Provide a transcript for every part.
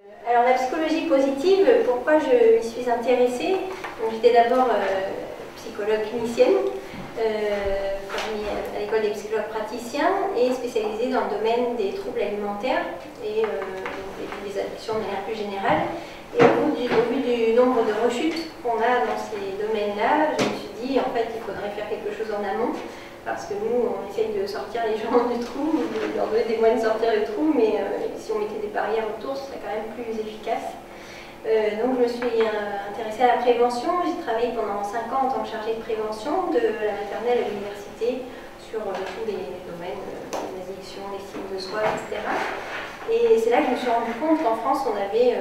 Alors la psychologie positive, pourquoi je m'y suis intéressée? J'étais d'abord psychologue clinicienne, formée à l'école des psychologues praticiens et spécialisée dans le domaine des troubles alimentaires et des addictions de manière plus générale. Et au vu du nombre de rechutes qu'on a dans ces domaines-là, je me suis dit en fait il faudrait faire quelque chose en amont. Parce que nous, on essaye de sortir les gens du trou, de leur donner des moyens de sortir du trou, mais si on mettait des barrières autour, ce serait quand même plus efficace. Donc je me suis intéressée à la prévention. J'ai travaillé pendant 5 ans en tant que chargée de prévention de la maternelle à l'université sur tous les domaines, les addictions, les signes de soi, etc. Et c'est là que je me suis rendu compte qu'en France, on avait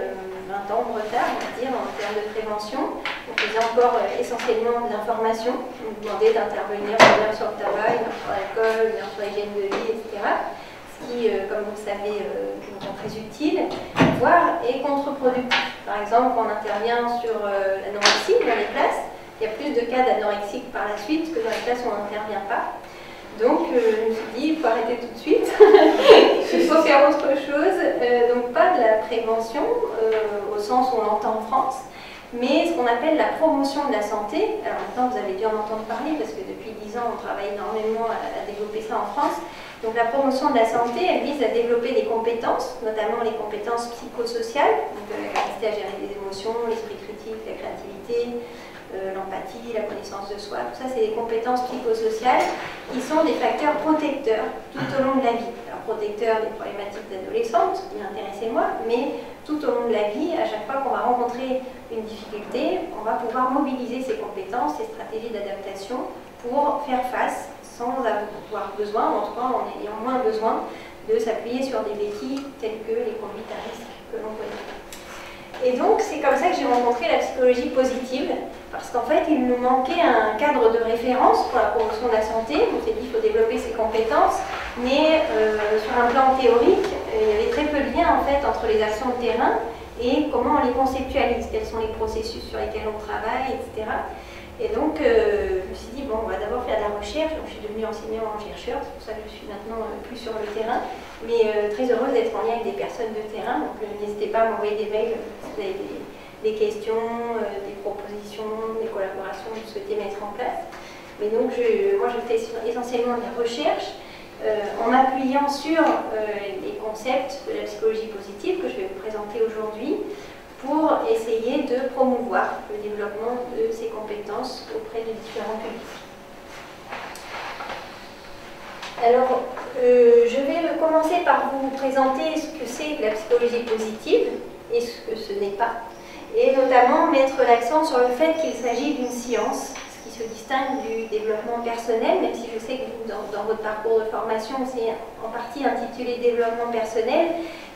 20 ans de retard, on va dire, en termes de prévention. On faisait encore essentiellement de l'information. On nous demandait d'intervenir une heure sur le tabac, une heure sur l'alcool, une heure sur l'hygiène de vie, etc. Ce qui, comme vous le savez, est très utile, voire est contre-productif. Par exemple, quand on intervient sur l'anorexie dans les classes, il y a plus de cas d'anorexie par la suite que dans les classes où on n'intervient pas. Donc je me suis dit, il faut arrêter tout de suite, il faut faire autre chose. Donc pas de la prévention au sens où on l'entend en France, mais ce qu'on appelle la promotion de la santé. Alors maintenant vous avez dû en entendre parler parce que depuis 10 ans on travaille énormément à développer ça en France. Donc la promotion de la santé, elle vise à développer des compétences, notamment les compétences psychosociales, donc la capacité à gérer les émotions, l'esprit critique, la créativité, l'empathie, la connaissance de soi, tout ça c'est des compétences psychosociales qui sont des facteurs protecteurs tout au long de la vie. Alors protecteurs des problématiques d'adolescente, qui m'intéressait moi, mais tout au long de la vie, à chaque fois qu'on va rencontrer une difficulté, on va pouvoir mobiliser ces compétences, ces stratégies d'adaptation pour faire face sans avoir besoin, ou en tout cas en ayant moins besoin de s'appuyer sur des béquilles telles que les conduites à risque que l'on connaît. Et donc, c'est comme ça que j'ai rencontré la psychologie positive, parce qu'en fait, il nous manquait un cadre de référence pour la promotion de la santé. On s'est dit qu'il faut développer ses compétences, mais sur un plan théorique, il y avait très peu de lien en fait entre les actions de terrain et comment on les conceptualise, quels sont les processus sur lesquels on travaille, etc. Et donc, je me suis dit, bon, on va d'abord faire de la recherche. Donc, je suis devenue enseignant-chercheur, c'est pour ça que je suis maintenant plus sur le terrain, mais très heureuse d'être en lien avec des personnes de terrain. Donc, n'hésitez pas à m'envoyer des mails si vous avez des questions, des propositions, des collaborations que vous souhaitez mettre en place. Mais donc, moi, je fais essentiellement de la recherche en m'appuyant sur les concepts de la psychologie positive que je vais vous présenter aujourd'hui, pour essayer de promouvoir le développement de ces compétences auprès de différents publics. Alors, je vais commencer par vous présenter ce que c'est que la psychologie positive et ce que ce n'est pas, et notamment mettre l'accent sur le fait qu'il s'agit d'une science, ce qui se distingue du développement personnel, même si je sais que vous, dans votre parcours de formation, c'est en partie intitulé développement personnel,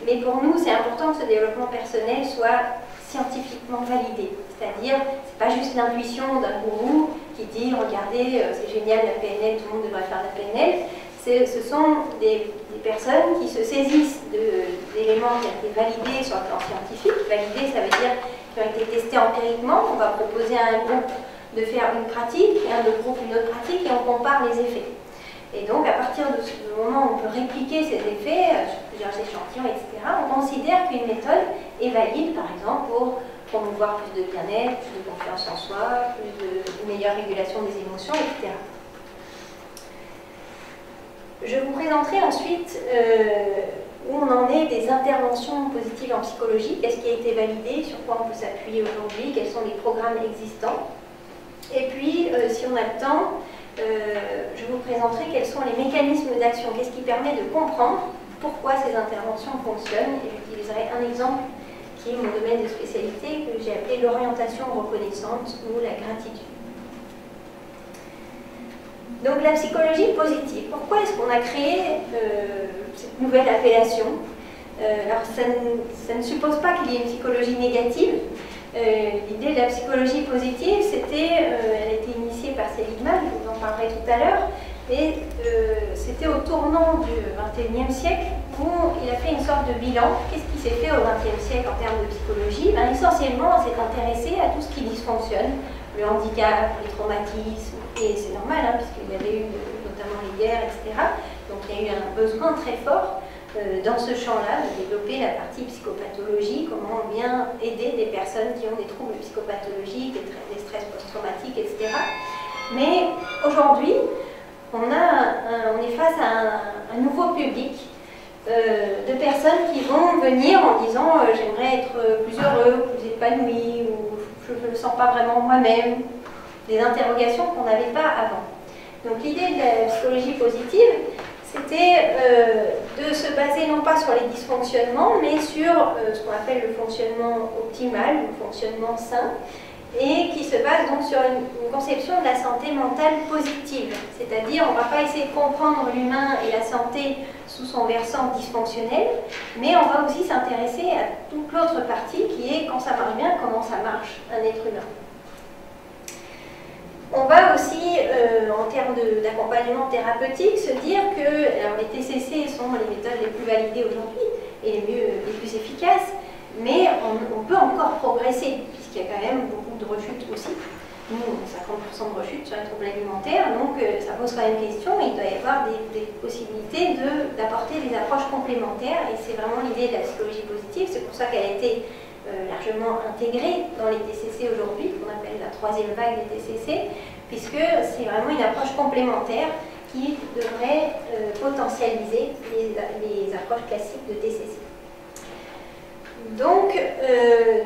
mais pour nous, c'est important que ce développement personnel soit scientifiquement validé. C'est-à-dire, c'est pas juste l'intuition d'un gourou qui dit, regardez, c'est génial la PNL, tout le monde devrait faire la PNL. Ce sont des personnes qui se saisissent d'éléments qui ont été validés sur le plan scientifique. Validés, ça veut dire qui ont été testés empiriquement. On va proposer à un groupe de faire une pratique, et à un autre groupe une autre pratique, et on compare les effets. Et donc, à partir de ce moment où on peut répliquer ces effets sur plusieurs échantillons, etc., on considère qu'une méthode est valide, par exemple, pour promouvoir plus de bien-être, plus de confiance en soi, plus de meilleure régulation des émotions, etc. Je vous présenterai ensuite où on en est des interventions positives en psychologie, qu'est-ce qui a été validé, sur quoi on peut s'appuyer aujourd'hui, quels sont les programmes existants. Et puis, si on a le temps, je vous présenterai quels sont les mécanismes d'action, qu'est-ce qui permet de comprendre pourquoi ces interventions fonctionnent, et j'utiliserai un exemple qui est mon domaine de spécialité, que j'ai appelé l'orientation reconnaissante ou la gratitude. Donc la psychologie positive, pourquoi est-ce qu'on a créé cette nouvelle appellation? Alors ça ne suppose pas qu'il y ait une psychologie négative. L'idée de la psychologie positive, elle a été initiée par Seligman, je vous en parlerai tout à l'heure, et c'était au tournant du XXIe siècle où il a fait une sorte de bilan. Qu'est-ce qui s'est fait au XXe siècle en termes de psychologie? Essentiellement, on s'est intéressé à tout ce qui dysfonctionne, le handicap, les traumatismes, et c'est normal, puisqu'il y avait eu notamment les guerres, etc. Donc il y a eu un besoin très fort dans ce champ-là, de développer la partie psychopathologie, comment on vient aider des personnes qui ont des troubles psychopathologiques, des stress post-traumatiques, etc. Mais aujourd'hui, on est face à un nouveau public de personnes qui vont venir en disant j'aimerais être plus heureux, plus épanoui, ou je ne me sens pas vraiment moi-même. Des interrogations qu'on n'avait pas avant. Donc l'idée de la psychologie positive, c'était de se baser non pas sur les dysfonctionnements, mais sur ce qu'on appelle le fonctionnement optimal, le fonctionnement sain, et qui se base donc sur une conception de la santé mentale positive. C'est-à-dire, on ne va pas essayer de comprendre l'humain et la santé sous son versant dysfonctionnel, mais on va aussi s'intéresser à toute l'autre partie qui est, quand ça marche bien, comment ça marche un être humain. On va aussi, en termes d'accompagnement thérapeutique, se dire que alors les TCC sont les méthodes les plus validées aujourd'hui et les plus efficaces, mais on peut encore progresser, puisqu'il y a quand même beaucoup de rechutes aussi. Nous, on a 50% de rechutes sur les troubles alimentaires, donc ça pose quand même question, et il doit y avoir des possibilités d'apporter des approches complémentaires, et c'est vraiment l'idée de la psychologie positive. C'est pour ça qu'elle a été largement intégrée dans les TCC aujourd'hui, qu'on appelle la troisième vague des TCC, puisque c'est vraiment une approche complémentaire qui devrait potentialiser les approches classiques de TCC. Donc,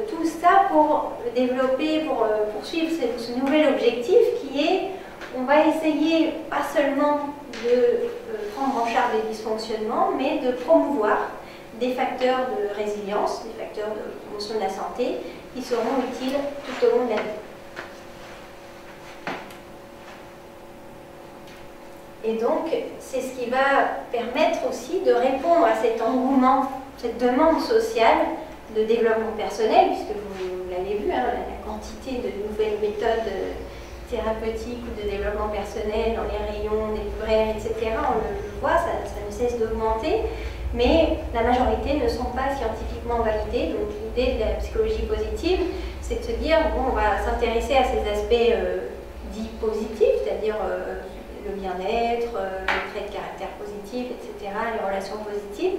tout ça pour développer, pour poursuivre ce nouvel objectif qui est, on va essayer pas seulement de prendre en charge les dysfonctionnements, mais de promouvoir des facteurs de résilience, des facteurs de promotion de la santé qui seront utiles tout au long de la vie. Et donc, c'est ce qui va permettre aussi de répondre à cet engouement, cette demande sociale de développement personnel, puisque vous l'avez vu, hein, la quantité de nouvelles méthodes thérapeutiques ou de développement personnel dans les rayons des libraires, etc. On le voit, ça ne cesse d'augmenter. Mais la majorité ne sont pas scientifiquement validées. Donc l'idée de la psychologie positive, c'est de se dire, bon, on va s'intéresser à ces aspects dits positifs, c'est-à-dire le bien-être, les traits de caractère positifs, etc., les relations positives,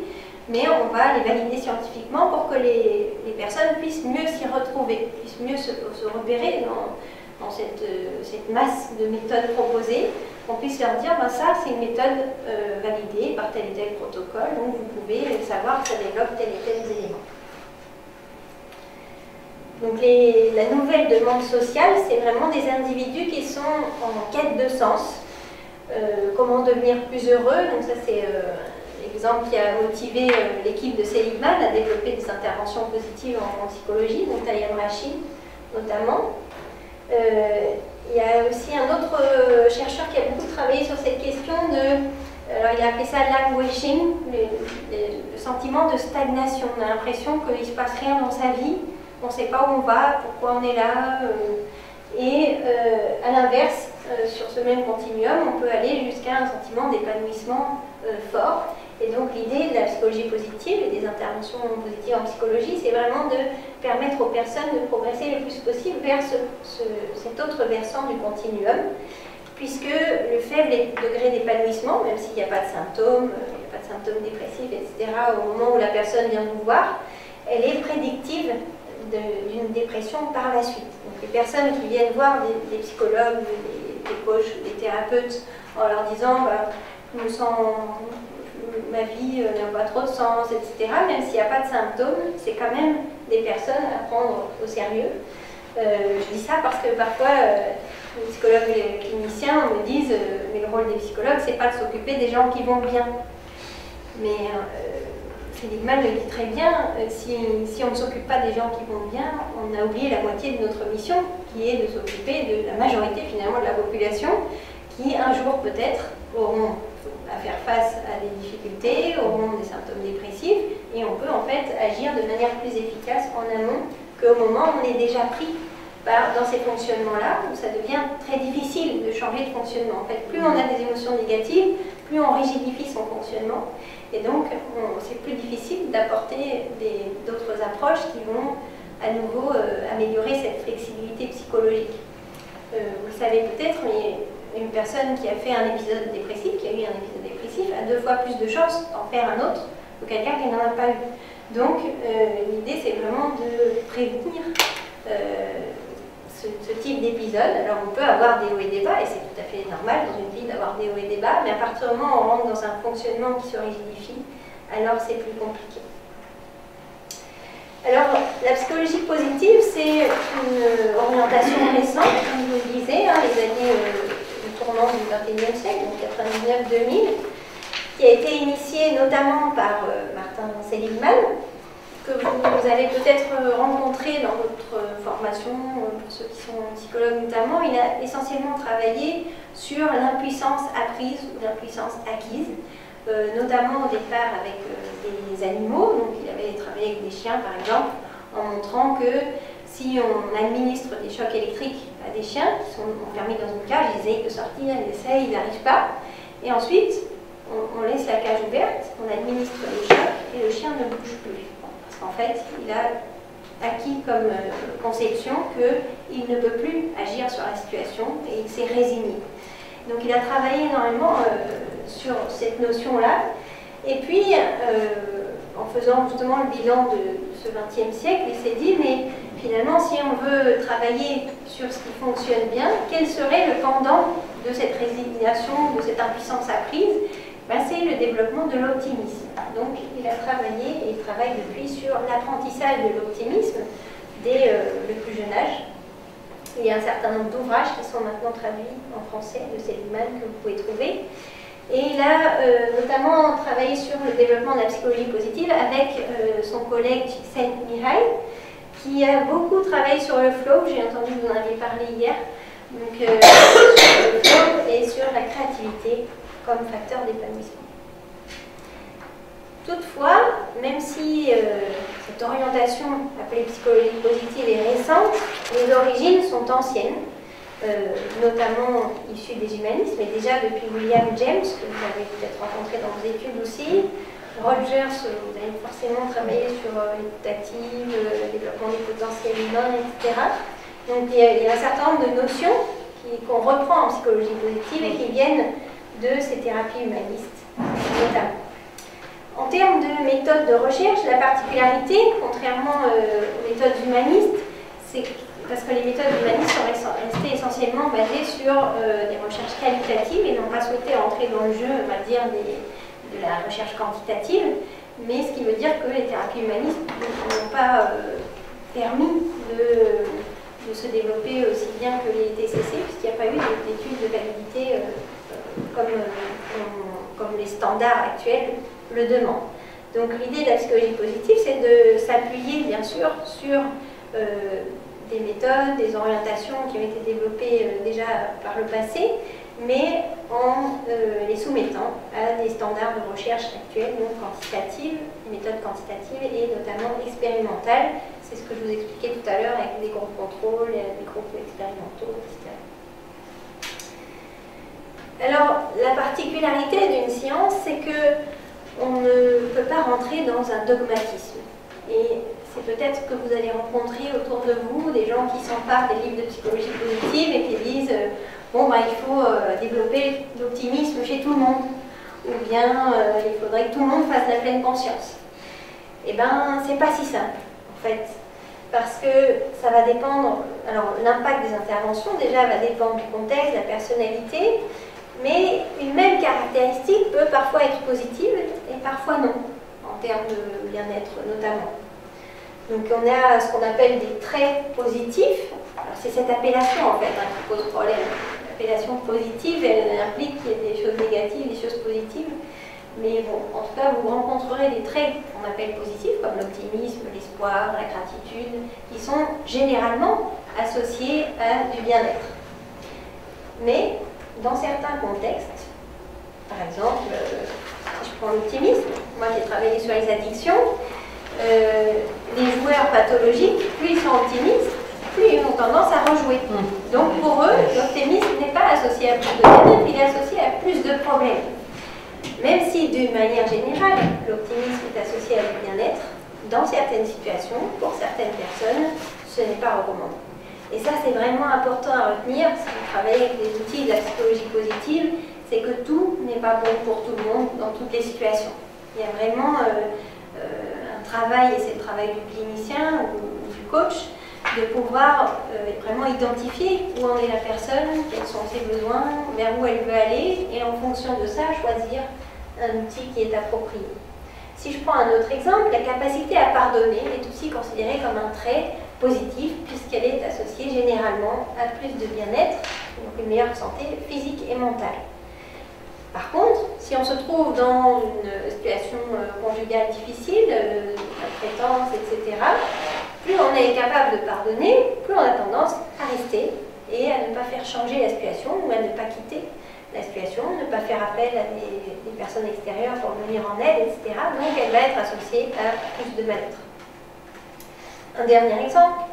mais on va les valider scientifiquement pour que les personnes puissent mieux s'y retrouver, puissent mieux se repérer dans cette masse de méthodes proposées, qu'on puisse leur dire, ben ça c'est une méthode validée par tel et tel protocole, donc vous pouvez savoir que ça développe tel et tel élément. Donc la nouvelle demande sociale, c'est vraiment des individus qui sont en quête de sens. Comment devenir plus heureux, donc ça c'est l'exemple qui a motivé l'équipe de Seligman à développer des interventions positives en psychologie, donc Tayam Rachid notamment. Il y a aussi un autre chercheur qui a beaucoup travaillé sur cette question alors il a appelé ça languishing, le sentiment de stagnation. On a l'impression qu'il ne se passe rien dans sa vie, on ne sait pas où on va, pourquoi on est là. Et à l'inverse, sur ce même continuum, on peut aller jusqu'à un sentiment d'épanouissement fort. Et donc l'idée de la psychologie positive et des interventions positives en psychologie, c'est vraiment de permettre aux personnes de progresser le plus possible vers cet autre versant du continuum, puisque le faible degré d'épanouissement, même s'il n'y a pas de symptômes, dépressifs, etc., au moment où la personne vient nous voir, elle est prédictive d'une dépression par la suite. Donc les personnes qui viennent voir des psychologues, des coachs, des thérapeutes, en leur disant je me sens, ma vie n'a pas trop de sens, etc., même s'il n'y a pas de symptômes, c'est quand même des personnes à prendre au sérieux. Je dis ça parce que parfois les psychologues et les cliniciens me disent mais le rôle des psychologues, c'est pas de s'occuper des gens qui vont bien. Mais Seligman le dit très bien, si on ne s'occupe pas des gens qui vont bien, on a oublié la moitié de notre mission, qui est de s'occuper de la majorité finalement de la population, qui un jour peut-être auront à faire face à des difficultés, auront des symptômes dépressifs, et on peut en fait agir de manière plus efficace en amont qu'au moment où on est déjà pris dans ces fonctionnements-là, où ça devient très difficile de changer de fonctionnement. En fait, plus on a des émotions négatives, plus on rigidifie son fonctionnement, et donc c'est plus difficile d'apporter d'autres approches qui vont à nouveau améliorer cette flexibilité psychologique. Vous le savez peut-être, mais une personne qui a fait un épisode dépressif, qui a eu un épisode dépressif, a 2 fois plus de chances d'en faire un autre que quelqu'un qui n'en a pas eu. Donc l'idée c'est vraiment de prévenir ce type d'épisode. Alors on peut avoir des hauts et des bas, et c'est tout à fait normal dans une vie d'avoir des hauts et des bas, mais à partir du moment où on rentre dans un fonctionnement qui se rigidifie, alors c'est plus compliqué. Alors, la psychologie positive, c'est une orientation récente, comme je vous le disais, les années du tournant du XXIe siècle, donc 99-2000, qui a été initiée notamment par Martin Seligman, que vous avez peut-être rencontré dans votre formation, pour ceux qui sont psychologues notamment. Il a essentiellement travaillé sur l'impuissance apprise ou l'impuissance acquise, notamment au départ avec des animaux. Donc il avait travaillé avec des chiens par exemple, en montrant que si on administre des chocs électriques à des chiens qui sont enfermés dans une cage, ils essayent de sortir, ils essayent, ils n'arrivent pas. Et ensuite, on laisse la cage ouverte, on administre les chocs et le chien ne bouge plus. Parce qu'en fait, il a acquis comme conception qu'il ne peut plus agir sur la situation et il s'est résigné. Donc il a travaillé énormément sur cette notion-là. Et puis, en faisant justement le bilan de ce XXe siècle, il s'est dit, mais finalement, si on veut travailler sur ce qui fonctionne bien, quel serait le pendant de cette résignation, de cette impuissance apprise? C'est le développement de l'optimisme. Donc il a travaillé, et il travaille depuis, sur l'apprentissage de l'optimisme dès le plus jeune âge. Il y a un certain nombre d'ouvrages qui sont maintenant traduits en français de Seligman que vous pouvez trouver. Et il a notamment travaillé sur le développement de la psychologie positive avec son collègue Csikszentmihalyi, qui a beaucoup travaillé sur le flow. J'ai entendu que vous en aviez parlé hier. Donc sur le flow et sur la créativité comme facteur d'épanouissement. Toutefois, même si cette orientation appelée psychologie positive est récente, les origines sont anciennes, notamment issues des humanismes, et déjà depuis William James, que vous avez peut-être rencontré dans vos études aussi. Rogers, vous avez forcément travaillé sur l'écoute active, le développement des potentiels humains, etc. Donc il y a un certain nombre de notions qu'on reprend en psychologie positive et qui viennent de ces thérapies humanistes, notamment. En termes de méthodes de recherche, la particularité, contrairement aux méthodes humanistes, c'est parce que les méthodes humanistes sont restées essentiellement basées sur des recherches qualitatives et n'ont pas souhaité entrer dans le jeu, on va dire, de la recherche quantitative, mais ce qui veut dire que les thérapies humanistes n'ont pas permis de se développer aussi bien que les TCC, puisqu'il n'y a pas eu d'études de validité comme les standards actuels le demandent. Donc l'idée de la psychologie positive, c'est de s'appuyer bien sûr sur des méthodes, des orientations qui ont été développées déjà par le passé, mais en les soumettant à des standards de recherche actuels, donc quantitatives, méthodes quantitatives et notamment expérimentales. C'est ce que je vous expliquais tout à l'heure avec des groupes contrôles, des groupes expérimentaux, etc. Alors, la particularité d'une science, c'est qu'on ne peut pas rentrer dans un dogmatisme. Et c'est peut-être que vous allez rencontrer autour de vous des gens qui s'emparent des livres de psychologie positive et qui disent bon, il faut développer l'optimisme chez tout le monde, ou bien il faudrait que tout le monde fasse la pleine conscience. Eh bien, c'est pas si simple, en fait, parce que ça va dépendre. Alors, l'impact des interventions, déjà, va dépendre du contexte, de la personnalité. Mais une même caractéristique peut parfois être positive et parfois non, en termes de bien-être notamment. Donc on a ce qu'on appelle des traits positifs. C'est cette appellation en fait qui pose problème. L'appellation positive, elle implique qu'il y ait des choses négatives, des choses positives. Mais bon, en tout cas, vous rencontrerez des traits qu'on appelle positifs, comme l'optimisme, l'espoir, la gratitude, qui sont généralement associés à du bien-être. Mais dans certains contextes, par exemple, si je prends l'optimisme, moi j'ai travaillé sur les addictions, les joueurs pathologiques, plus ils sont optimistes, plus ils ont tendance à rejouer. Donc pour eux, l'optimisme n'est pas associé à plus de bien-être, il est associé à plus de problèmes. Même si d'une manière générale, l'optimisme est associé à du bien-être, dans certaines situations, pour certaines personnes, ce n'est pas recommandé. Et ça, c'est vraiment important à retenir si vous travaillez avec des outils de la psychologie positive, c'est que tout n'est pas bon pour tout le monde dans toutes les situations. Il y a vraiment un travail, et c'est le travail du clinicien ou du coach, de pouvoir vraiment identifier où en est la personne, quels sont ses besoins, vers où elle veut aller, et en fonction de ça, choisir un outil qui est approprié. Si je prends un autre exemple, la capacité à pardonner est aussi considérée comme un trait positif, puisqu'elle est associée généralement à plus de bien-être, donc une meilleure santé physique et mentale. Par contre, si on se trouve dans une situation conjugale difficile, maltraitance, etc., plus on est capable de pardonner, plus on a tendance à rester et à ne pas faire changer la situation ou à ne pas quitter la situation, ne pas faire appel à des personnes extérieures pour venir en aide, etc. Donc elle va être associée à plus de mal-être. Un dernier exemple,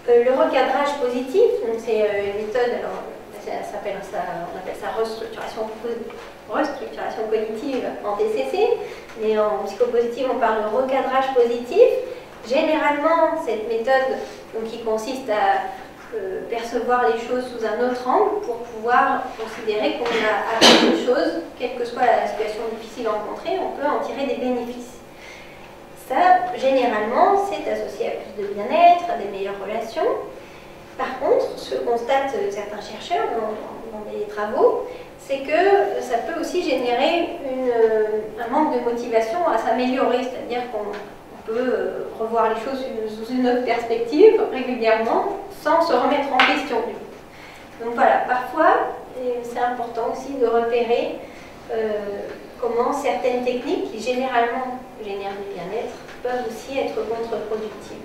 le recadrage positif, c'est une méthode, alors, on appelle ça restructuration cognitive en TCC, mais en psychopositive on parle de recadrage positif. Généralement, cette méthode qui consiste à percevoir les choses sous un autre angle pour pouvoir considérer qu'on a appris des choses, quelle que soit la situation difficile rencontrée, on peut en tirer des bénéfices. Ça, généralement, c'est associé à plus de bien-être, à des meilleures relations. Par contre, ce que constatent certains chercheurs dans des travaux, c'est que ça peut aussi générer un manque de motivation à s'améliorer, c'est-à-dire qu'on peut revoir les choses sous une autre perspective régulièrement sans se remettre en question. Donc voilà, parfois, c'est important aussi de repérer comment certaines techniques qui généralement génèrent du bien-être peuvent aussi être contre-productives.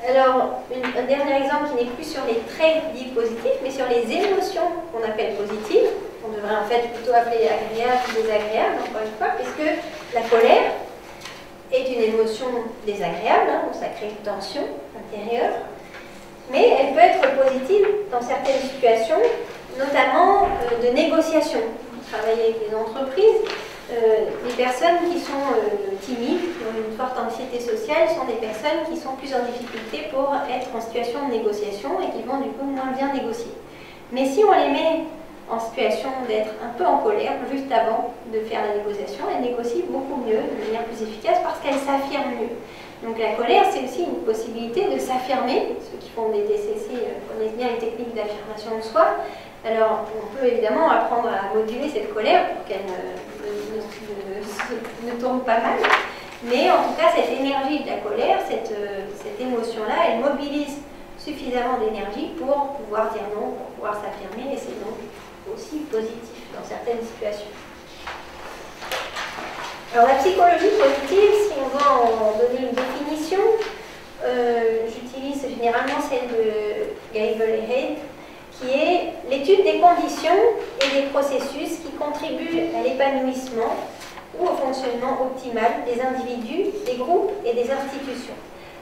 Alors, un dernier exemple qui n'est plus sur les traits dits positifs, mais sur les émotions qu'on appelle positives. On devrait en fait plutôt appeler agréable ou désagréable, encore une fois, puisque la colère est une émotion désagréable, donc ça crée une tension intérieure, mais elle peut être positive dans certaines situations, notamment de négociation. Vous travaillez avec des entreprises, les personnes qui sont timides, qui ont une forte anxiété sociale, sont des personnes qui sont plus en difficulté pour être en situation de négociation et qui vont du coup moins bien négocier. Mais si on les met en situation d'être un peu en colère juste avant de faire la négociation, elles négocient beaucoup mieux, de manière plus efficace, parce qu'elles s'affirment mieux. Donc la colère, c'est aussi une possibilité de s'affirmer. Ceux qui font des TCC connaissent bien les techniques d'affirmation de soi. Alors, on peut évidemment apprendre à moduler cette colère pour qu'elle ne tourne pas mal. Mais en tout cas, cette énergie de la colère, cette émotion-là, elle mobilise suffisamment d'énergie pour pouvoir dire non, pour pouvoir s'affirmer, et c'est donc aussi positif dans certaines situations. Alors la psychologie positive, si on veut en donner une définition, j'utilise généralement celle de Gable et Haid, qui est l'étude des conditions et des processus qui contribuent à l'épanouissement ou au fonctionnement optimal des individus, des groupes et des institutions.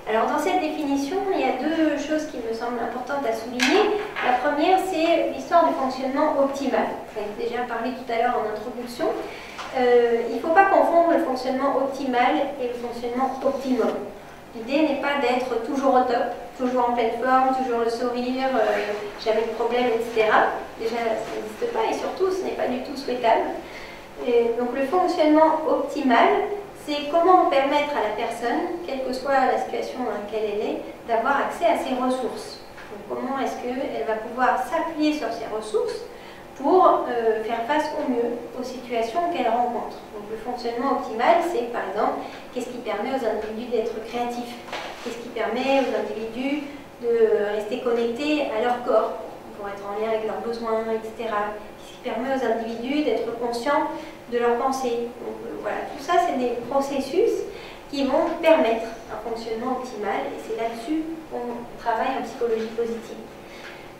Alors dans cette définition, il y a deux choses qui me semblent importantes à souligner. La première, c'est l'histoire du fonctionnement optimal. J'en ai déjà parlé tout à l'heure en introduction. Il ne faut pas confondre le fonctionnement optimal et le fonctionnement optimum. L'idée n'est pas d'être toujours au top, toujours en pleine forme, toujours le sourire, jamais de problème, etc. Déjà, ça n'existe pas et surtout, ce n'est pas du tout souhaitable. Donc le fonctionnement optimal, c'est comment permettre à la personne, quelle que soit la situation dans laquelle elle est, d'avoir accès à ses ressources. Donc, comment est-ce qu'elle va pouvoir s'appuyer sur ses ressources pour faire face au mieux aux situations qu'elle rencontre. Donc le fonctionnement optimal, c'est par exemple, qu'est-ce qui permet aux individus d'être créatifs? Qu'est-ce qui permet aux individus de rester connectés à leur corps, pour être en lien avec leurs besoins, etc. Qu'est-ce qui permet aux individus d'être conscients de leurs pensées? Donc voilà, tout ça, c'est des processus qui vont permettre un fonctionnement optimal, et c'est là-dessus qu'on travaille en psychologie positive.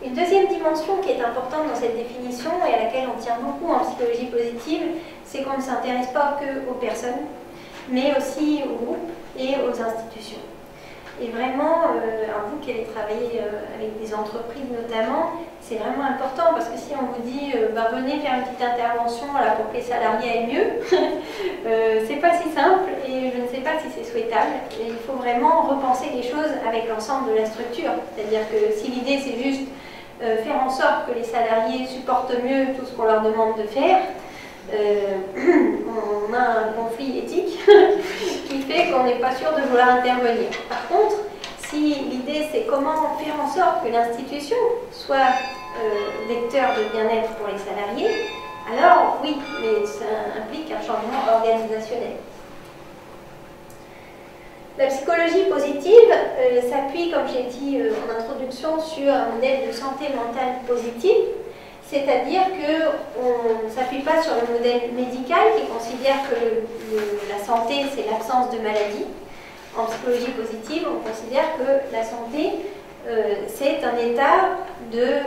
Une deuxième dimension qui est importante dans cette définition et à laquelle on tient beaucoup en psychologie positive, c'est qu'on ne s'intéresse pas que aux personnes, mais aussi aux groupes et aux institutions. Et vraiment, vous qui avez travaillé avec des entreprises notamment, c'est vraiment important parce que si on vous dit venez faire une petite intervention là, pour que les salariés aillent mieux, c'est pas si simple et je ne sais pas si c'est souhaitable. Et il faut vraiment repenser les choses avec l'ensemble de la structure. C'est-à-dire que si l'idée c'est juste faire en sorte que les salariés supportent mieux tout ce qu'on leur demande de faire, on a un conflit éthique qui fait qu'on n'est pas sûr de vouloir intervenir. Par contre, si l'idée c'est comment faire en sorte que l'institution soit vecteur de bien-être pour les salariés, alors oui, mais ça implique un changement organisationnel. La psychologie positive s'appuie, comme j'ai dit en introduction, sur un modèle de santé mentale positive, c'est-à-dire qu'on ne s'appuie pas sur le modèle médical qui considère que la santé c'est l'absence de maladie. En psychologie positive, on considère que la santé c'est un état de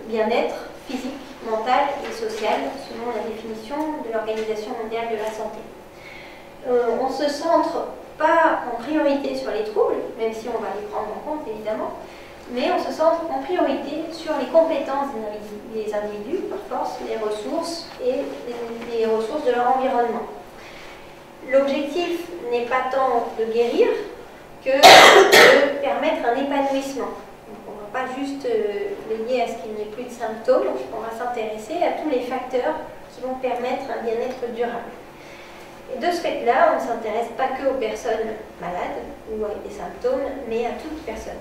bien-être physique, mental et social, selon la définition de l'Organisation mondiale de la santé. On se centre pas en priorité sur les troubles, même si on va les prendre en compte évidemment, mais on se centre en priorité sur les compétences des individus, par force, les ressources et les ressources de leur environnement. L'objectif n'est pas tant de guérir que de permettre un épanouissement. Donc on ne va pas juste veiller à ce qu'il n'y ait plus de symptômes, on va s'intéresser à tous les facteurs qui vont permettre un bien-être durable. Et de ce fait-là, on ne s'intéresse pas que aux personnes malades ou avec des symptômes, mais à toute personne.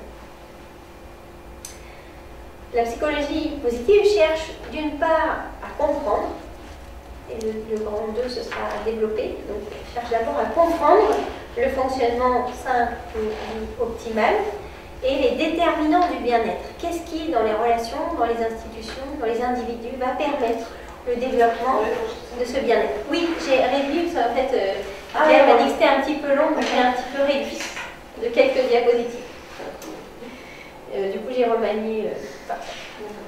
La psychologie positive cherche d'une part à comprendre, et le grand 2 ce sera à développer, donc cherche d'abord à comprendre le fonctionnement sain et optimal et les déterminants du bien-être. Qu'est-ce qui, dans les relations, dans les institutions, dans les individus, va permettre le développement de ce bien-être? Oui, j'ai réduit, ça en fait, Pierre m'a dit que c'était un petit peu long, donc j'ai un petit peu réduit de quelques diapositives. Du coup, j'ai remanié,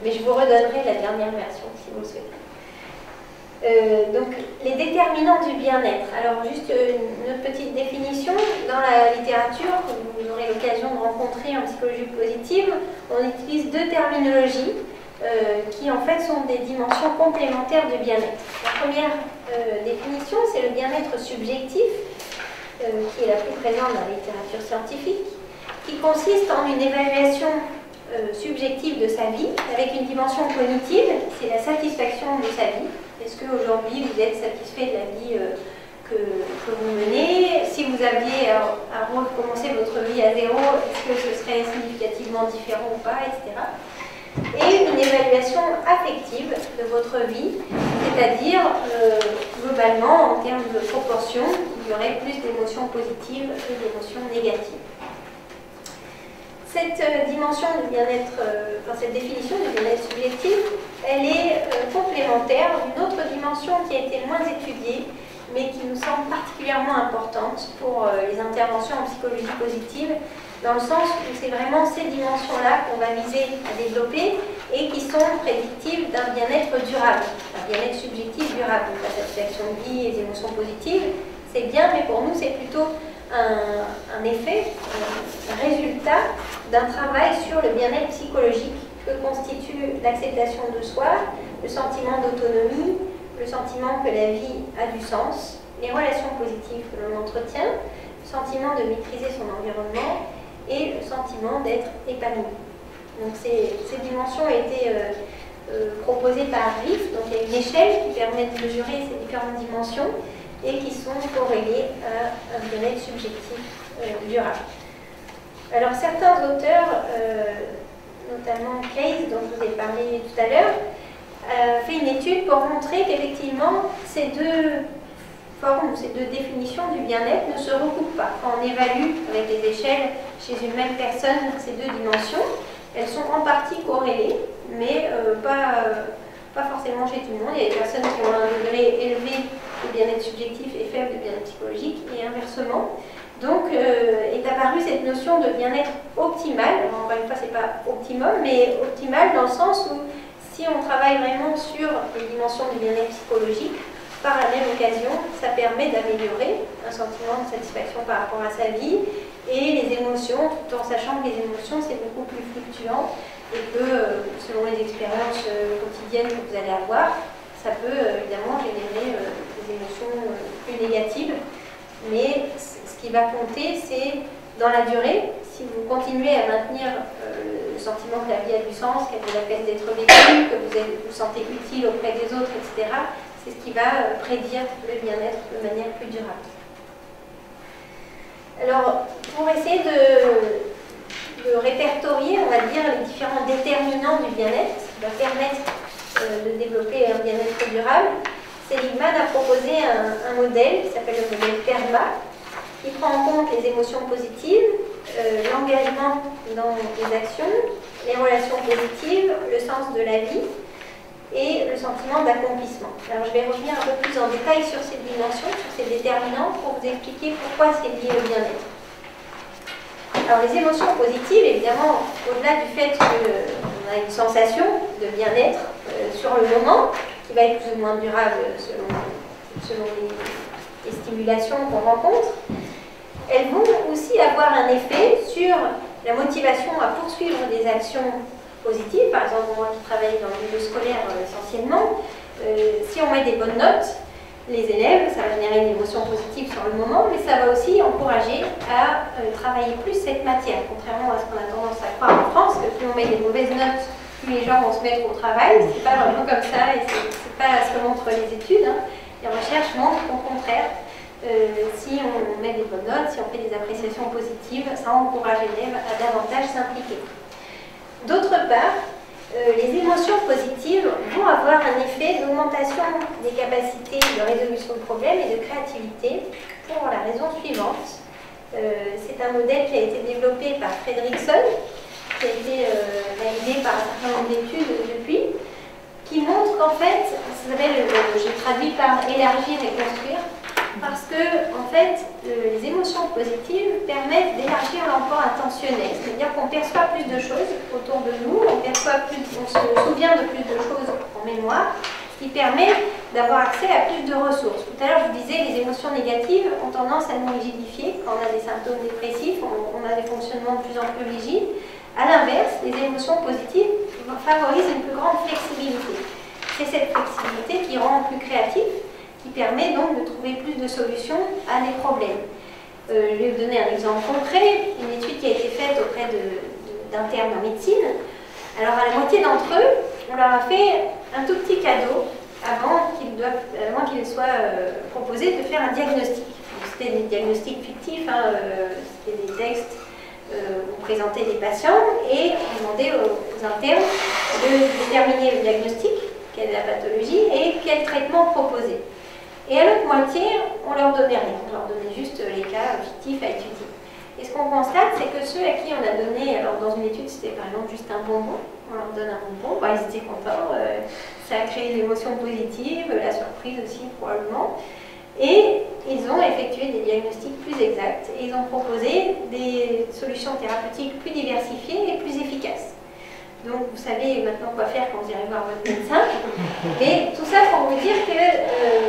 mais je vous redonnerai la dernière version si vous le souhaitez. Donc, les déterminants du bien-être. Alors, juste une petite définition. Dans la littérature, que vous aurez l'occasion de rencontrer en psychologie positive, on utilise deux terminologies qui, en fait, sont des dimensions complémentaires du bien-être. La première définition, c'est le bien-être subjectif, qui est la plus présente dans la littérature scientifique, qui consiste en une évaluation subjective de sa vie, avec une dimension cognitive, c'est la satisfaction de sa vie. Est-ce qu'aujourd'hui vous êtes satisfait de la vie que vous menez? Si vous aviez à recommencer votre vie à zéro, est-ce que ce serait significativement différent ou pas, etc. Et une évaluation affective de votre vie, c'est-à-dire globalement, en termes de proportion, il y aurait plus d'émotions positives que d'émotions négatives. Cette dimension du bien-être, cette définition du bien-être subjectif, elle est complémentaire d'une autre dimension qui a été moins étudiée, mais qui nous semble particulièrement importante pour les interventions en psychologie positive, dans le sens où c'est vraiment ces dimensions-là qu'on va viser à développer et qui sont prédictives d'un bien-être durable, un bien-être subjectif durable. La satisfaction de vie et les émotions positives, c'est bien, mais pour nous, c'est plutôt un effet, un résultat d'un travail sur le bien-être psychologique que constitue l'acceptation de soi, le sentiment d'autonomie, le sentiment que la vie a du sens, les relations positives que l'on entretient, le sentiment de maîtriser son environnement et le sentiment d'être épanoui. Donc ces dimensions ont été proposées par RIF, donc il y a une échelle qui permet de mesurer ces différentes dimensions et qui sont corrélées à un bien-être subjectif durable. Alors certains auteurs, notamment Case, dont je vous ai parlé tout à l'heure, fait une étude pour montrer qu'effectivement ces deux formes, ces deux définitions du bien-être ne se recoupent pas. Quand on évalue avec les échelles chez une même personne ces deux dimensions, elles sont en partie corrélées, mais pas forcément chez tout le monde. Il y a des personnes qui ont un degré élevé de bien-être subjectif et faible de bien-être psychologique, et inversement. Donc est apparue cette notion de bien-être optimal. Alors, encore une fois, ce n'est pas optimum, mais optimal dans le sens où si on travaille vraiment sur les dimensions du bien-être psychologique, par la même occasion, ça permet d'améliorer un sentiment de satisfaction par rapport à sa vie et les émotions, tout en sachant que les émotions, c'est beaucoup plus fluctuant et que selon les expériences quotidiennes que vous allez avoir, ça peut évidemment générer des émotions plus négatives. Mais ce qui va compter, c'est dans la durée, si vous continuez à maintenir le sentiment que la vie a du sens, qu'elle vaut la peine d'être vécue, que vous vous sentez utile auprès des autres, etc., c'est ce qui va prédire le bien-être de manière plus durable. Alors, pour essayer de répertorier, on va dire, les différents déterminants du bien-être, qui va permettre de développer un bien-être durable, Seligman a proposé un modèle qui s'appelle le modèle PERMA, qui prend en compte les émotions positives, l'engagement dans les actions, les relations positives, le sens de la vie et le sentiment d'accomplissement. Alors je vais revenir un peu plus en détail sur ces dimensions, sur ces déterminants, pour vous expliquer pourquoi c'est lié au bien-être. Alors les émotions positives, évidemment, au-delà du fait qu'on a une sensation de bien-être sur le moment, qui va être plus ou moins durable selon les stimulations qu'on rencontre, elles vont aussi avoir un effet sur la motivation à poursuivre des actions positives. Par exemple, moi qui travaille dans le milieu scolaire essentiellement, si on met des bonnes notes, les élèves, ça va générer une émotion positive sur le moment, mais ça va aussi encourager à travailler plus cette matière, contrairement à ce qu'on a tendance à croire en France, que plus on met des mauvaises notes, plus les gens vont se mettre au travail. C'est pas vraiment comme ça, et c'est pas ce que montrent les études. Hein. Les recherches montrent qu'au contraire, si on met des bonnes notes, si on fait des appréciations positives, ça encourage l'élève à davantage s'impliquer. D'autre part, les émotions positives vont avoir un effet d'augmentation des capacités de résolution de problèmes et de créativité pour la raison suivante. C'est un modèle qui a été développé par Fredrickson, qui a été validé par un certain nombre d'études depuis, qui montre qu'en fait, ça s'appelle, j'ai traduit par élargir et construire, parce que, en fait, les émotions positives permettent d'élargir l'emploi intentionnel, c'est-à-dire qu'on perçoit plus de choses autour de nous, on se souvient de plus de choses en mémoire, ce qui permet d'avoir accès à plus de ressources. Tout à l'heure, je vous disais, les émotions négatives ont tendance à nous rigidifier. Quand on a des symptômes dépressifs, on a des fonctionnements de plus en plus rigides. A l'inverse, les émotions positives favorisent une plus grande flexibilité. C'est cette flexibilité qui rend plus créatif, qui permet donc de trouver plus de solutions à des problèmes. Je vais vous donner un exemple concret, une étude qui a été faite auprès d'internes en médecine. Alors à la moitié d'entre eux, on leur a fait un tout petit cadeau avant qu'il soit proposé de faire un diagnostic. C'était des diagnostics fictifs, hein, c'était des textes où on présentait des patients et on demandait aux internes de déterminer le diagnostic, quelle est la pathologie et quel traitement proposer. Et à l'autre moitié, on leur donnait rien, on leur donnait juste les cas fictifs à étudier. Et ce qu'on constate, c'est que ceux à qui on a donné, alors dans une étude c'était par exemple juste un bonbon, on leur donne un bonbon, bah, ils étaient contents, ça a créé une émotion positive, la surprise aussi probablement. Et ils ont effectué des diagnostics plus exacts et ils ont proposé des solutions thérapeutiques plus diversifiées et plus efficaces. Donc vous savez maintenant quoi faire quand vous irez voir votre médecin. Et tout ça pour vous dire que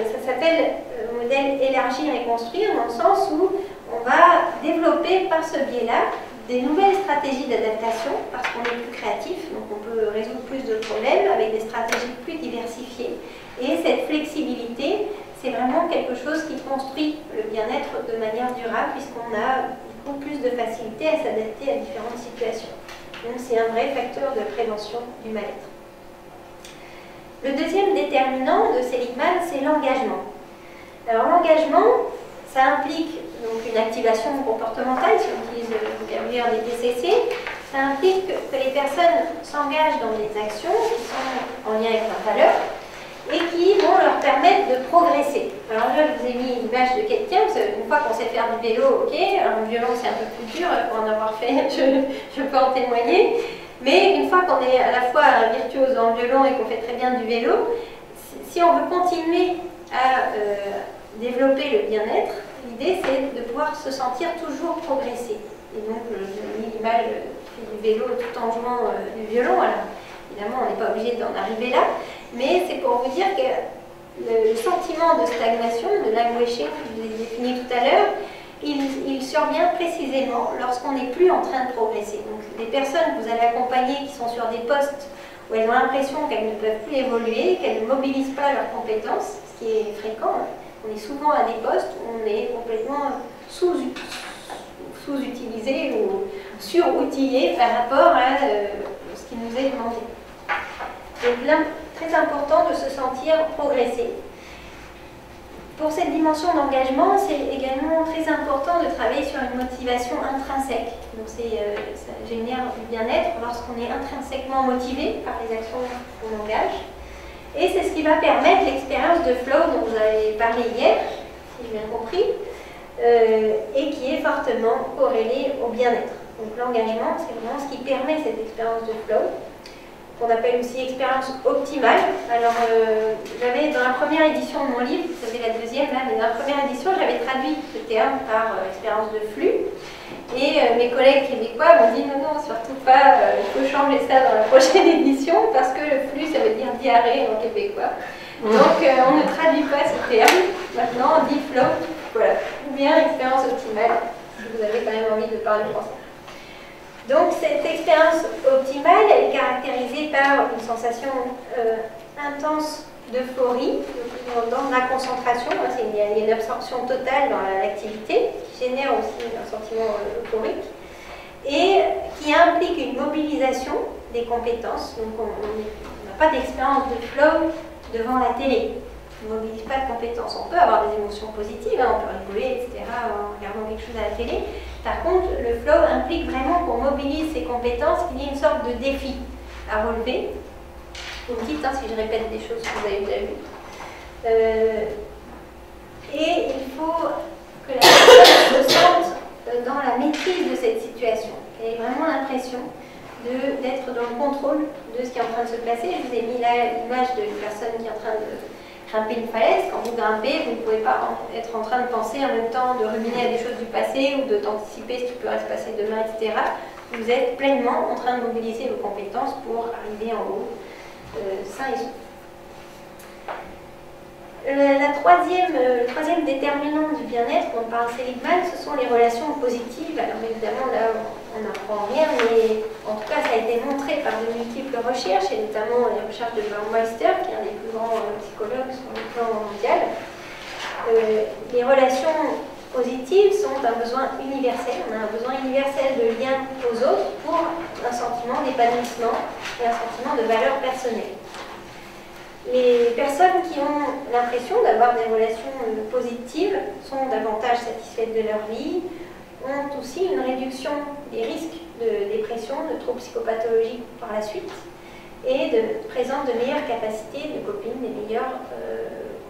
ça s'appelle modèle élargir et construire, dans le sens où on va développer par ce biais-là des nouvelles stratégies d'adaptation, parce qu'on est plus créatif, donc on peut résoudre plus de problèmes avec des stratégies plus diversifiées. Et cette flexibilité, c'est vraiment quelque chose qui construit le bien-être de manière durable, puisqu'on a beaucoup plus de facilité à s'adapter à différentes situations. Donc c'est un vrai facteur de prévention du mal-être. Le deuxième déterminant de Seligman, c'est l'engagement. Alors l'engagement, ça implique donc une activation comportementale, si on utilise le vocabulaire des TCC, ça implique que les personnes s'engagent dans des actions qui sont en lien avec leurs valeurs et qui vont leur permettre de progresser. Alors là, je vous ai mis une image de quelqu'un, une fois qu'on sait faire du vélo, ok, alors le violon c'est un peu plus dur, pour en avoir fait, je peux en témoigner, mais une fois qu'on est à la fois un virtuose en violon et qu'on fait très bien du vélo, si on veut continuer à développer le bien-être, l'idée c'est de pouvoir se sentir toujours progresser. Et donc, je vous ai mis l'image du vélo tout en jouant du violon, alors évidemment on n'est pas obligé d'en arriver là, mais c'est pour vous dire que le sentiment de stagnation, de languishing, que je vous ai défini tout à l'heure, il survient précisément lorsqu'on n'est plus en train de progresser. Donc les personnes que vous allez accompagner qui sont sur des postes où elles ont l'impression qu'elles ne peuvent plus évoluer, qu'elles ne mobilisent pas leurs compétences, ce qui est fréquent, on est souvent à des postes où on est complètement sous-utilisé ou sur-outillé par rapport à ce qui nous est demandé. Donc là, très important de se sentir progresser. Pour cette dimension d'engagement, c'est également très important de travailler sur une motivation intrinsèque. Donc ça génère du bien-être lorsqu'on est intrinsèquement motivé par les actions qu'on engage. Et c'est ce qui va permettre l'expérience de flow dont vous avez parlé hier, si j'ai bien compris, et qui est fortement corrélée au bien-être. Donc l'engagement, c'est vraiment ce qui permet cette expérience de flow, qu'on appelle aussi expérience optimale. Alors, j'avais dans la première édition de mon livre, vous savez la deuxième là, mais dans la première édition, j'avais traduit ce terme par expérience de flux. Et mes collègues québécois m'ont dit non, surtout pas, il faut changer ça dans la prochaine édition parce que le flux, ça veut dire diarrhée en québécois. Donc, on ne traduit pas ce terme. Maintenant, on dit flow, voilà, ou bien expérience optimale, si vous avez quand même envie de parler français. Donc cette expérience optimale, elle est caractérisée par une sensation intense d'euphorie dans la concentration. Il y a une absorption totale dans l'activité qui génère aussi un sentiment euphorique et qui implique une mobilisation des compétences. Donc on n'a pas d'expérience de flow devant la télé. On ne mobilise pas de compétences. On peut avoir des émotions positives, on peut rigoler, etc. en regardant quelque chose à la télé. Par contre, le flow implique vraiment qu'on mobilise ces compétences, qu'il y ait une sorte de défi à relever. Vous me dites si je répète des choses que vous avez déjà vues. Et il faut que la personne se sente dans la maîtrise de cette situation, qu'elle ait vraiment l'impression d'être dans le contrôle de ce qui est en train de se passer. Je vous ai mis là l'image d'une personne qui est en train de grimper une falaise. Quand vous grimpez, vous ne pouvez pas être en train de penser en même temps, de ruminer à des choses du passé ou de d'anticiper ce qui pourrait se passer demain, etc. Vous êtes pleinement en train de mobiliser vos compétences pour arriver en haut, sain et sauf. Le troisième déterminant du bien-être dont parle Seligman, ce sont les relations positives. Alors évidemment, là, on n'apprend rien, mais en tout cas, ça a été montré par de multiples recherches, et notamment les recherches de Baumeister, qui est un des plus grands psychologues sur le plan mondial. Les relations positives sont un besoin universel. On a un besoin universel de lien aux autres pour un sentiment d'épanouissement et un sentiment de valeur personnelle. Les personnes qui ont l'impression d'avoir des relations positives sont davantage satisfaites de leur vie, ont aussi une réduction des risques de dépression, de troubles psychopathologiques par la suite, et présentent de meilleures capacités de coping, des meilleures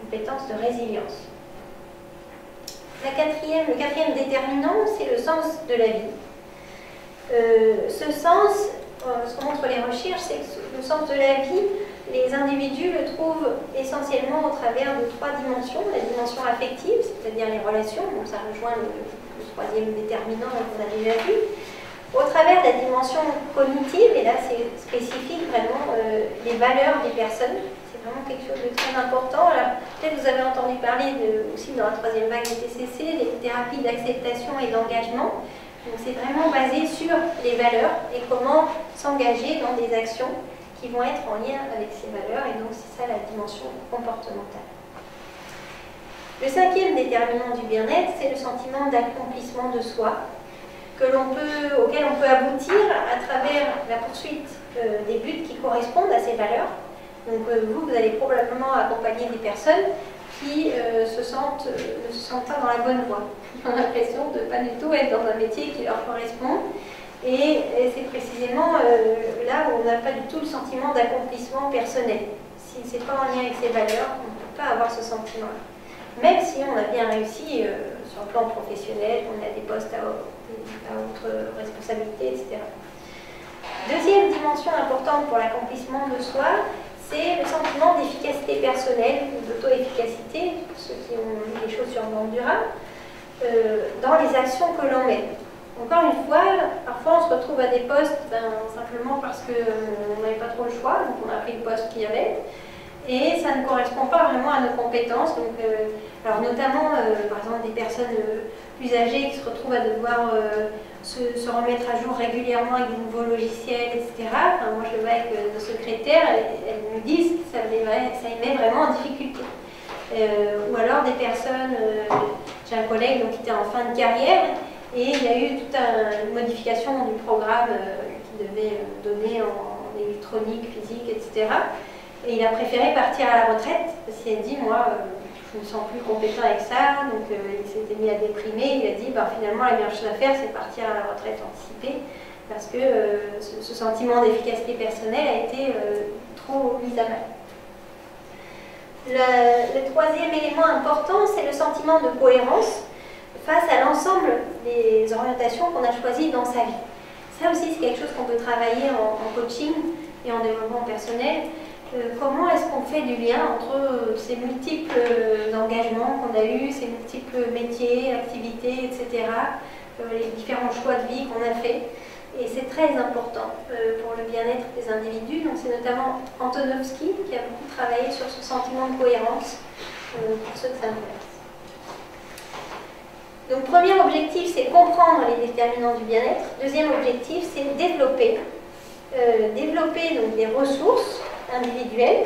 compétences de résilience. Le quatrième déterminant, c'est le sens de la vie. Ce sens, ce que montrent les recherches, c'est que le sens de la vie, les individus le trouvent essentiellement au travers de trois dimensions. La dimension affective, c'est-à-dire les relations, donc ça rejoint le troisième déterminant qu'on a déjà vu. Au travers de la dimension cognitive, et là c'est spécifique vraiment, les valeurs des personnes. C'est vraiment quelque chose de très important. Alors, peut-être vous avez entendu parler aussi dans la troisième vague des TCC, des thérapies d'acceptation et d'engagement. Donc c'est vraiment basé sur les valeurs et comment s'engager dans des actions qui vont être en lien avec ces valeurs, et donc c'est ça la dimension comportementale. Le cinquième déterminant du bien-être, c'est le sentiment d'accomplissement de soi, auquel on peut aboutir à travers la poursuite des buts qui correspondent à ces valeurs. Donc vous allez probablement accompagner des personnes qui ne se sentent pas dans la bonne voie, qui ont l'impression de ne pas du tout être dans un métier qui leur correspond. Et c'est précisément là où on n'a pas du tout le sentiment d'accomplissement personnel. Si ce n'est pas en lien avec ses valeurs, on ne peut pas avoir ce sentiment-là. Même si on a bien réussi sur le plan professionnel, on a des postes à haute responsabilité, etc. Deuxième dimension importante pour l'accomplissement de soi, c'est le sentiment d'efficacité personnelle, ou d'auto-efficacité, pour ceux qui ont lu des choses sur Bandura, dans les actions que l'on mène. Encore une fois, parfois on se retrouve à des postes simplement parce qu'on n'avait pas trop le choix, donc on a pris le poste qu'il y avait, et ça ne correspond pas vraiment à nos compétences. Donc, alors notamment, par exemple, des personnes plus âgées qui se retrouvent à devoir se remettre à jour régulièrement avec de nouveaux logiciels, etc. Enfin, moi je le vois avec nos secrétaires, elles me disent que ça les met vraiment en difficulté. Ou alors des personnes, j'ai un collègue donc, qui était en fin de carrière, et il y a eu toute une modification du programme qui devait donner en électronique, physique, etc. Et il a préféré partir à la retraite parce qu'il a dit, moi, je je me sens plus compétent avec ça, donc il s'était mis à déprimer, il a dit finalement la meilleure chose à faire c'est partir à la retraite anticipée, parce que ce sentiment d'efficacité personnelle a été trop mis à mal. Le troisième élément important, c'est le sentiment de cohérence face à l'ensemble des orientations qu'on a choisies dans sa vie. Ça aussi, c'est quelque chose qu'on peut travailler en coaching et en développement personnel. Comment est-ce qu'on fait du lien entre ces multiples engagements qu'on a eus, ces multiples métiers, activités, etc., les différents choix de vie qu'on a faits. Et c'est très important pour le bien-être des individus. Donc c'est notamment Antonovsky qui a beaucoup travaillé sur ce sentiment de cohérence pour ceux que ça intéresse. Donc premier objectif, c'est comprendre les déterminants du bien-être. Deuxième objectif, c'est développer donc des ressources individuelles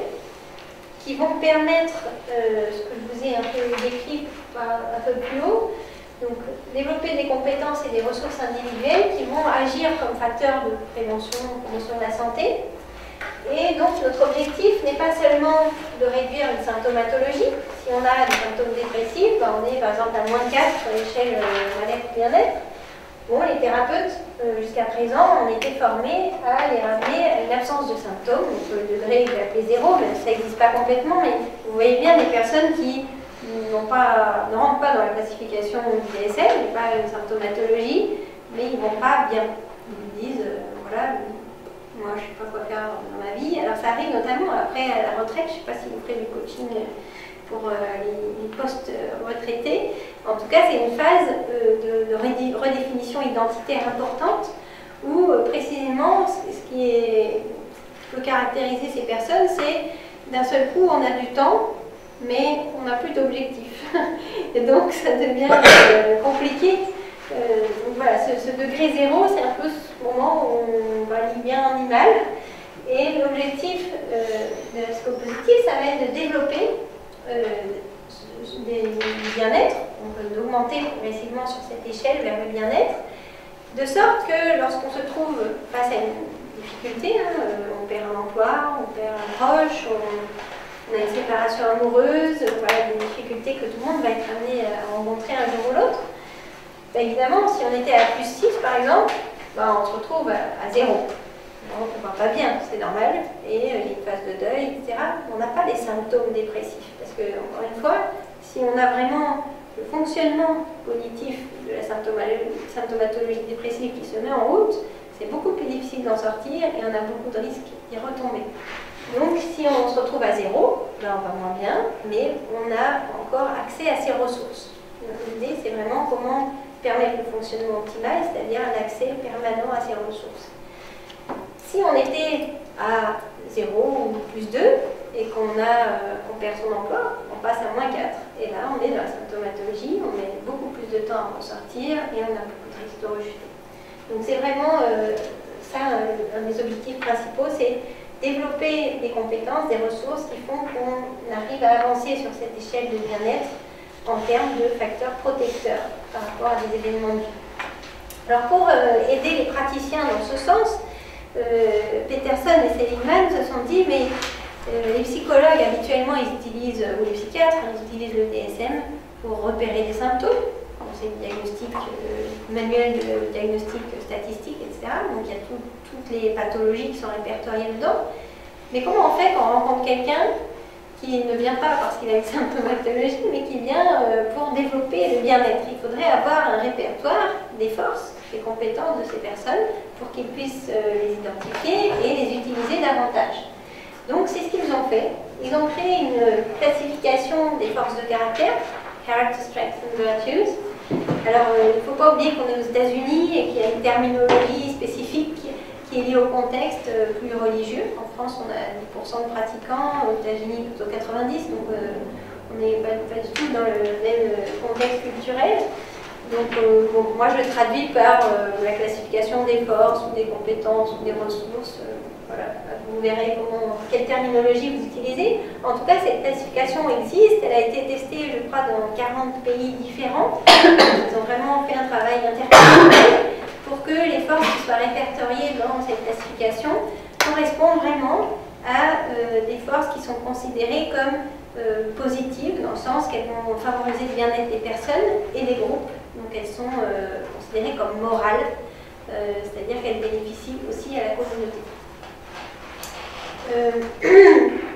qui vont permettre, ce que je vous ai un peu décrit un peu plus haut, donc développer des compétences et des ressources individuelles qui vont agir comme facteurs de prévention de la santé. Et donc notre objectif n'est pas seulement de réduire une symptomatologie. Si on a des symptômes dépressifs, on est par exemple à -4 sur l'échelle mal-être-bien-être. Bon, les thérapeutes, jusqu'à présent, ont été formés à les ramener à une absence de symptômes. Donc le degré est appelé 0, même si ça n'existe pas complètement, mais vous voyez bien des personnes qui ne rentrent pas dans la classification du DSM, il n'y a pas une symptomatologie, mais ils ne vont pas bien. Ils disent, voilà, moi je ne sais pas quoi faire dans ma vie. Alors ça arrive notamment après à la retraite, je ne sais pas si vous ferez du coaching pour les post-retraités. En tout cas, c'est une phase de redéfinition identitaire importante où précisément ce qui peut caractériser ces personnes, c'est d'un seul coup on a du temps, mais on n'a plus d'objectif. Et donc ça devient compliqué. Donc voilà, ce degré 0, c'est un peu ce moment où on va ni bien ni mal. Et l'objectif de la psychopositive, ça va être de développer du bien-être, donc d'augmenter progressivement sur cette échelle vers le bien-être, de sorte que lorsqu'on se trouve face à une difficulté, on perd un emploi, on perd un proche, on a une séparation amoureuse, voilà, des difficultés que tout le monde va être amené à rencontrer un jour ou l'autre. Évidemment, si on était à +6 par exemple, on se retrouve à 0. On ne va pas bien, c'est normal, et il y a une phase de deuil, etc. On n'a pas des symptômes dépressifs, parce que, encore une fois, si on a vraiment le fonctionnement cognitif de la symptomatologie dépressive qui se met en route, c'est beaucoup plus difficile d'en sortir et on a beaucoup de risques d'y retomber. Donc si on se retrouve à 0, on va moins bien, mais on a encore accès à ces ressources. L'idée, c'est vraiment comment permettre le fonctionnement optimal, c'est-à-dire un accès permanent à ces ressources. Si on était à 0 ou +2 et qu'on perd son emploi, on passe à -4. Et là, on est dans la symptomatologie, on met beaucoup plus de temps à en sortir et on a beaucoup de risques de rechuter. Donc c'est vraiment ça, un des objectifs principaux, c'est développer des compétences, des ressources qui font qu'on arrive à avancer sur cette échelle de bien-être en termes de facteurs protecteurs par rapport à des événements de vie. Alors pour aider les praticiens dans ce sens, Peterson et Seligman se sont dit, mais les psychologues habituellement ils utilisent, ou les psychiatres, ils utilisent le DSM pour repérer des symptômes. C'est le diagnostic, manuel de diagnostic statistique, etc. Donc il y a toutes les pathologies qui sont répertoriées dedans. Mais comment on fait quand on rencontre quelqu'un qui ne vient pas parce qu'il a une symptomatologie, mais qui vient pour développer le bien-être? Il faudrait avoir un répertoire des forces, des compétences de ces personnes pour qu'ils puissent les identifier et les utiliser davantage. Donc c'est ce qu'ils ont fait. Ils ont créé une classification des forces de caractère, Character Strengths and Virtues. Alors il ne faut pas oublier qu'on est aux États-Unis et qu'il y a une terminologie spécifique qui est liée au contexte plus religieux. En France, on a 10% de pratiquants, aux États-Unis plutôt 90%, donc on n'est pas du tout dans le même contexte culturel. Donc bon, moi je le traduis par la classification des forces ou des compétences ou des ressources. Voilà, vous verrez quelle terminologie vous utilisez. En tout cas, cette classification existe, elle a été testée, je crois, dans 40 pays différents. Ils ont vraiment fait un travail pour que les forces qui soient répertoriées dans cette classification correspondent vraiment à des forces qui sont considérées comme positives, dans le sens qu'elles vont favoriser le bien-être des personnes et des groupes. Donc elles sont considérées comme morales, c'est-à-dire qu'elles bénéficient aussi à la communauté.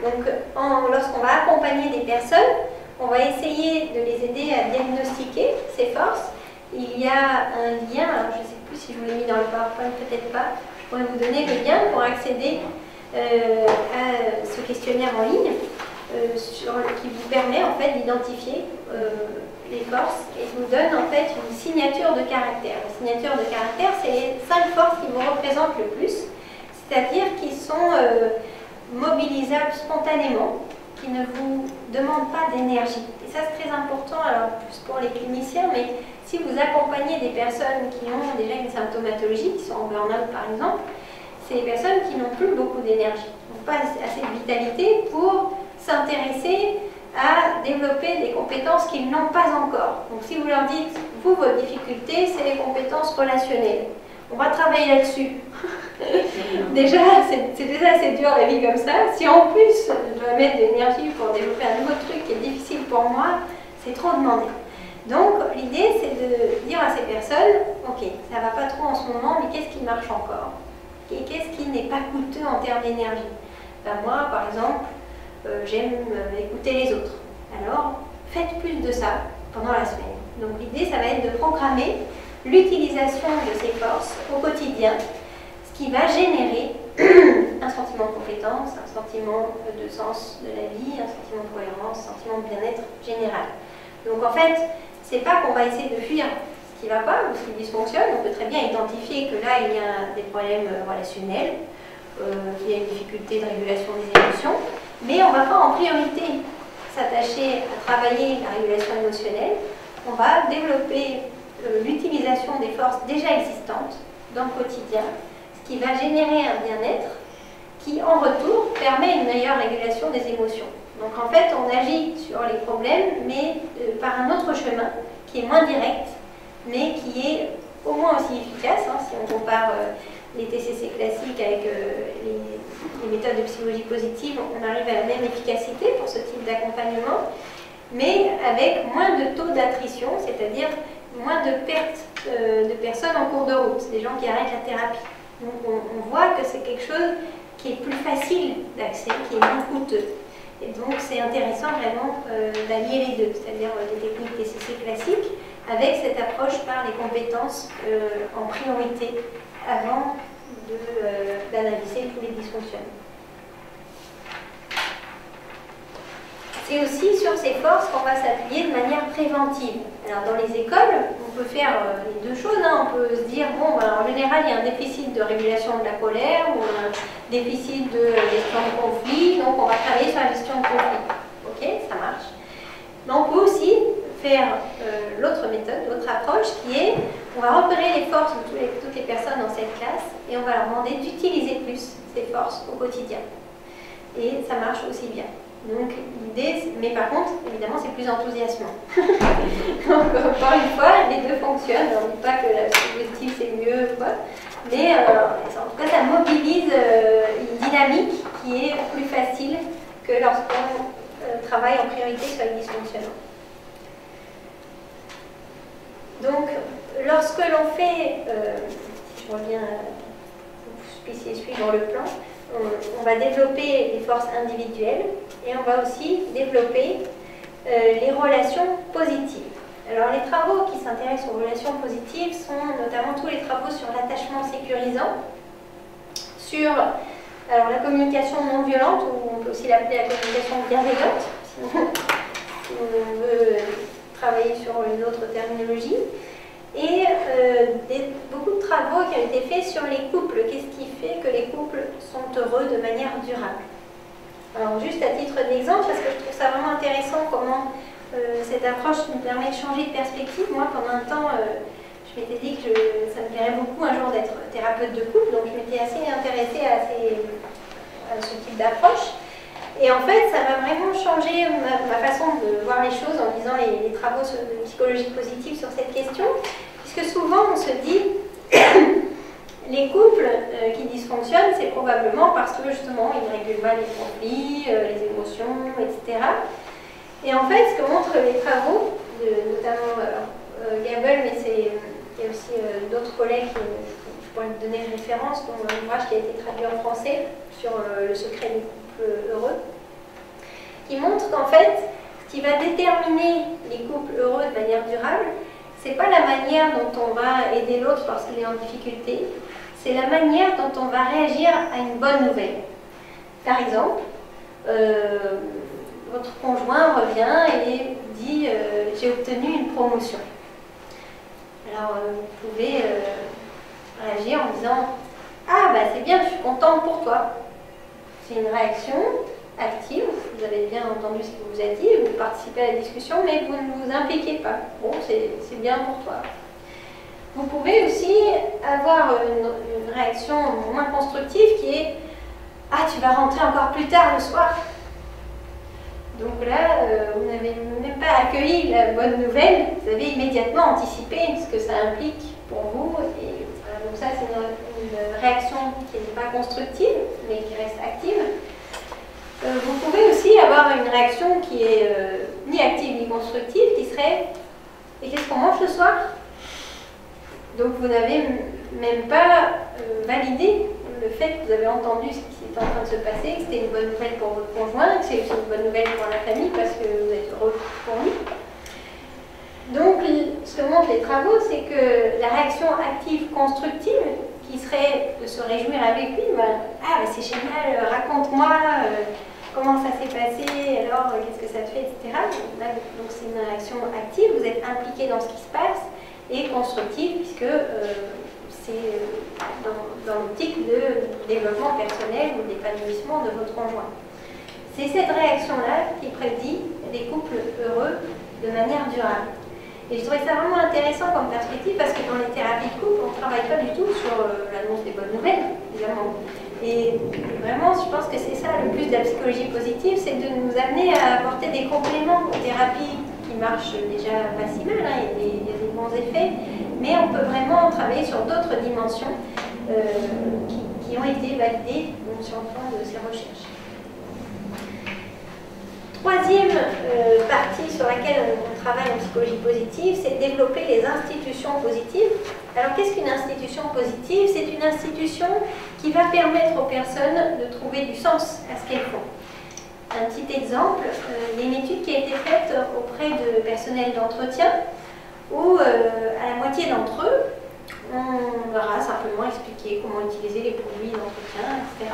Donc lorsqu'on va accompagner des personnes, on va essayer de les aider à diagnostiquer ces forces. Il y a un lien, alors je ne sais plus si je vous l'ai mis dans le PowerPoint, peut-être pas, je pourrais vous donner le lien pour accéder à ce questionnaire en ligne qui vous permet en fait d'identifier les forces et vous donne en fait une signature de caractère. La signature de caractère, c'est les 5 forces qui vous représentent le plus, c'est-à-dire qui sont mobilisables spontanément, qui ne vous demandent pas d'énergie. Et ça, c'est très important, alors plus pour les cliniciens, mais si vous accompagnez des personnes qui ont déjà une symptomatologie, qui sont en burn-out par exemple, c'est des personnes qui n'ont plus beaucoup d'énergie, n'ont pas assez de vitalité pour s'intéresser à développer des compétences qu'ils n'ont pas encore. Donc si vous leur dites, vous, votre difficulté, c'est les compétences relationnelles, on va travailler là-dessus. Déjà, c'est déjà assez dur la vie comme ça. Si en plus, je dois mettre de l'énergie pour développer un nouveau truc qui est difficile pour moi, c'est trop demandé. Donc l'idée, c'est de dire à ces personnes, ok, ça va pas trop en ce moment, mais qu'est-ce qui marche encore? Et qu'est-ce qui n'est pas coûteux en termes d'énergie? Ben moi, par exemple, j'aime écouter les autres. Alors, faites plus de ça pendant la semaine. Donc l'idée, ça va être de programmer l'utilisation de ces forces au quotidien, ce qui va générer un sentiment de compétence, un sentiment de sens de la vie, un sentiment de cohérence, un sentiment de bien-être général. Donc en fait, c'est pas qu'on va essayer de fuir ce qui ne va pas ou ce qui dysfonctionne. On peut très bien identifier que là, il y a des problèmes relationnels, qu'il y a une difficulté de régulation des émotions, mais on ne va pas en priorité s'attacher à travailler la régulation émotionnelle. On va développer l'utilisation des forces déjà existantes dans le quotidien, ce qui va générer un bien-être qui, en retour, permet une meilleure régulation des émotions. Donc en fait, on agit sur les problèmes, mais par un autre chemin, qui est moins direct, mais qui est au moins aussi efficace, hein, si on compare les TCC classiques avec les méthodes de psychologie positive, on arrive à la même efficacité pour ce type d'accompagnement, mais avec moins de taux d'attrition, c'est-à-dire moins de pertes de personnes en cours de route, des gens qui arrêtent la thérapie. Donc on voit que c'est quelque chose qui est plus facile d'accès, qui est moins coûteux. Et donc c'est intéressant vraiment d'allier les deux, c'est-à-dire les techniques TCC classiques avec cette approche par les compétences en priorité avant d'analyser tous les dysfonctionnements. C'est aussi sur ces forces qu'on va s'appuyer de manière préventive. Alors dans les écoles, on peut faire les deux choses. Hein. On peut se dire, bon, ben, en général, il y a un déficit de régulation de la colère ou un déficit de gestion de conflit, donc on va travailler sur la gestion de conflit. Ok, ça marche. Mais on peut aussi faire l'autre méthode, l'autre approche qui est, on va repérer les forces de toutes les personnes dans cette classe et on va leur demander d'utiliser plus ces forces au quotidien. Et ça marche aussi bien. Donc l'idée, mais par contre, évidemment, c'est plus enthousiasmant. Donc encore une fois, les deux fonctionnent. On ne dit pas que la positive c'est mieux, quoi. Mais en tout cas, ça mobilise une dynamique qui est plus facile que lorsqu'on travaille en priorité sur les dysfonctionnements. Donc, lorsque l'on fait, si je reviens, pour que vous puissiez suivre le plan, on va développer les forces individuelles et on va aussi développer les relations positives. Alors les travaux qui s'intéressent aux relations positives sont notamment tous les travaux sur l'attachement sécurisant, sur alors, la communication non violente, ou on peut aussi l'appeler la communication bienveillante, si on veut travailler sur une autre terminologie. Et beaucoup de travaux qui ont été faits sur les couples. Qu'est-ce qui fait que les couples sont heureux de manière durable? Alors juste à titre d'exemple, parce que je trouve ça vraiment intéressant comment cette approche nous permet de changer de perspective. Moi, pendant un temps, je m'étais dit que ça me plairait beaucoup un jour d'être thérapeute de couple, donc je m'étais assez intéressée à ce type d'approche. Et en fait, ça m'a vraiment changé ma façon de voir les choses en lisant les travaux de psychologie positive sur cette question, puisque souvent on se dit Les couples qui dysfonctionnent, c'est probablement parce que justement ils règlent mal les conflits, les émotions, etc. Et en fait, ce que montrent les travaux, notamment Gabel, mais il y a aussi d'autres collègues, je pourrais te donner une référence, dont un ouvrage qui a été traduit en français sur le secret des couples heureux, qui montre qu'en fait, ce qui va déterminer les couples heureux de manière durable, c'est pas la manière dont on va aider l'autre lorsqu'il est en difficulté, c'est la manière dont on va réagir à une bonne nouvelle. Par exemple, votre conjoint revient et dit j'ai obtenu une promotion. Alors vous pouvez réagir en disant ah bah c'est bien, je suis contente pour toi. C'est une réaction active, vous avez bien entendu ce que vous a dit, vous participez à la discussion, mais vous ne vous impliquez pas. Bon, c'est bien pour toi. Vous pouvez aussi avoir une réaction moins constructive qui est ah, tu vas rentrer encore plus tard le soir. Donc là, vous n'avez même pas accueilli la bonne nouvelle, vous avez immédiatement anticipé ce que ça implique pour vous. Et voilà, donc ça, c'est une réaction qui n'est pas constructive, mais qui reste active. Vous pouvez aussi avoir une réaction qui est ni active ni constructive, qui serait « Et qu'est-ce qu'on mange ce soir ?» Donc vous n'avez même pas validé le fait que vous avez entendu ce qui était en train de se passer, que c'était une bonne nouvelle pour votre conjoint, que c'est aussi une bonne nouvelle pour la famille parce que vous êtes heureux pour lui. Donc ce que montrent les travaux, c'est que la réaction active constructive, qui serait de se réjouir avec lui, ah c'est génial, raconte-moi comment ça s'est passé, alors qu'est-ce que ça te fait, etc. Donc c'est une réaction active, vous êtes impliqué dans ce qui se passe, et constructive, puisque c'est dans l'optique de développement personnel ou d'épanouissement de votre conjoint. C'est cette réaction-là qui prédit des couples heureux de manière durable. Et je trouvais ça vraiment intéressant comme perspective parce que dans les thérapies de couple, on ne travaille pas du tout sur l'annonce des bonnes nouvelles, évidemment. Et vraiment, je pense que c'est ça le plus de la psychologie positive, c'est de nous amener à apporter des compléments aux thérapies qui marchent déjà pas si mal, hein, il y a des bons effets, mais on peut vraiment travailler sur d'autres dimensions qui ont été validées sur le plan de ces recherches. Troisième partie sur laquelle on travaille en psychologie positive, c'est développer les institutions positives. Alors qu'est-ce qu'une institution positive? C'est une institution qui va permettre aux personnes de trouver du sens à ce qu'elles font. Un petit exemple, il y a une étude qui a été faite auprès de personnel d'entretien où à la moitié d'entre eux, on leur a simplement expliqué comment utiliser les produits d'entretien, etc.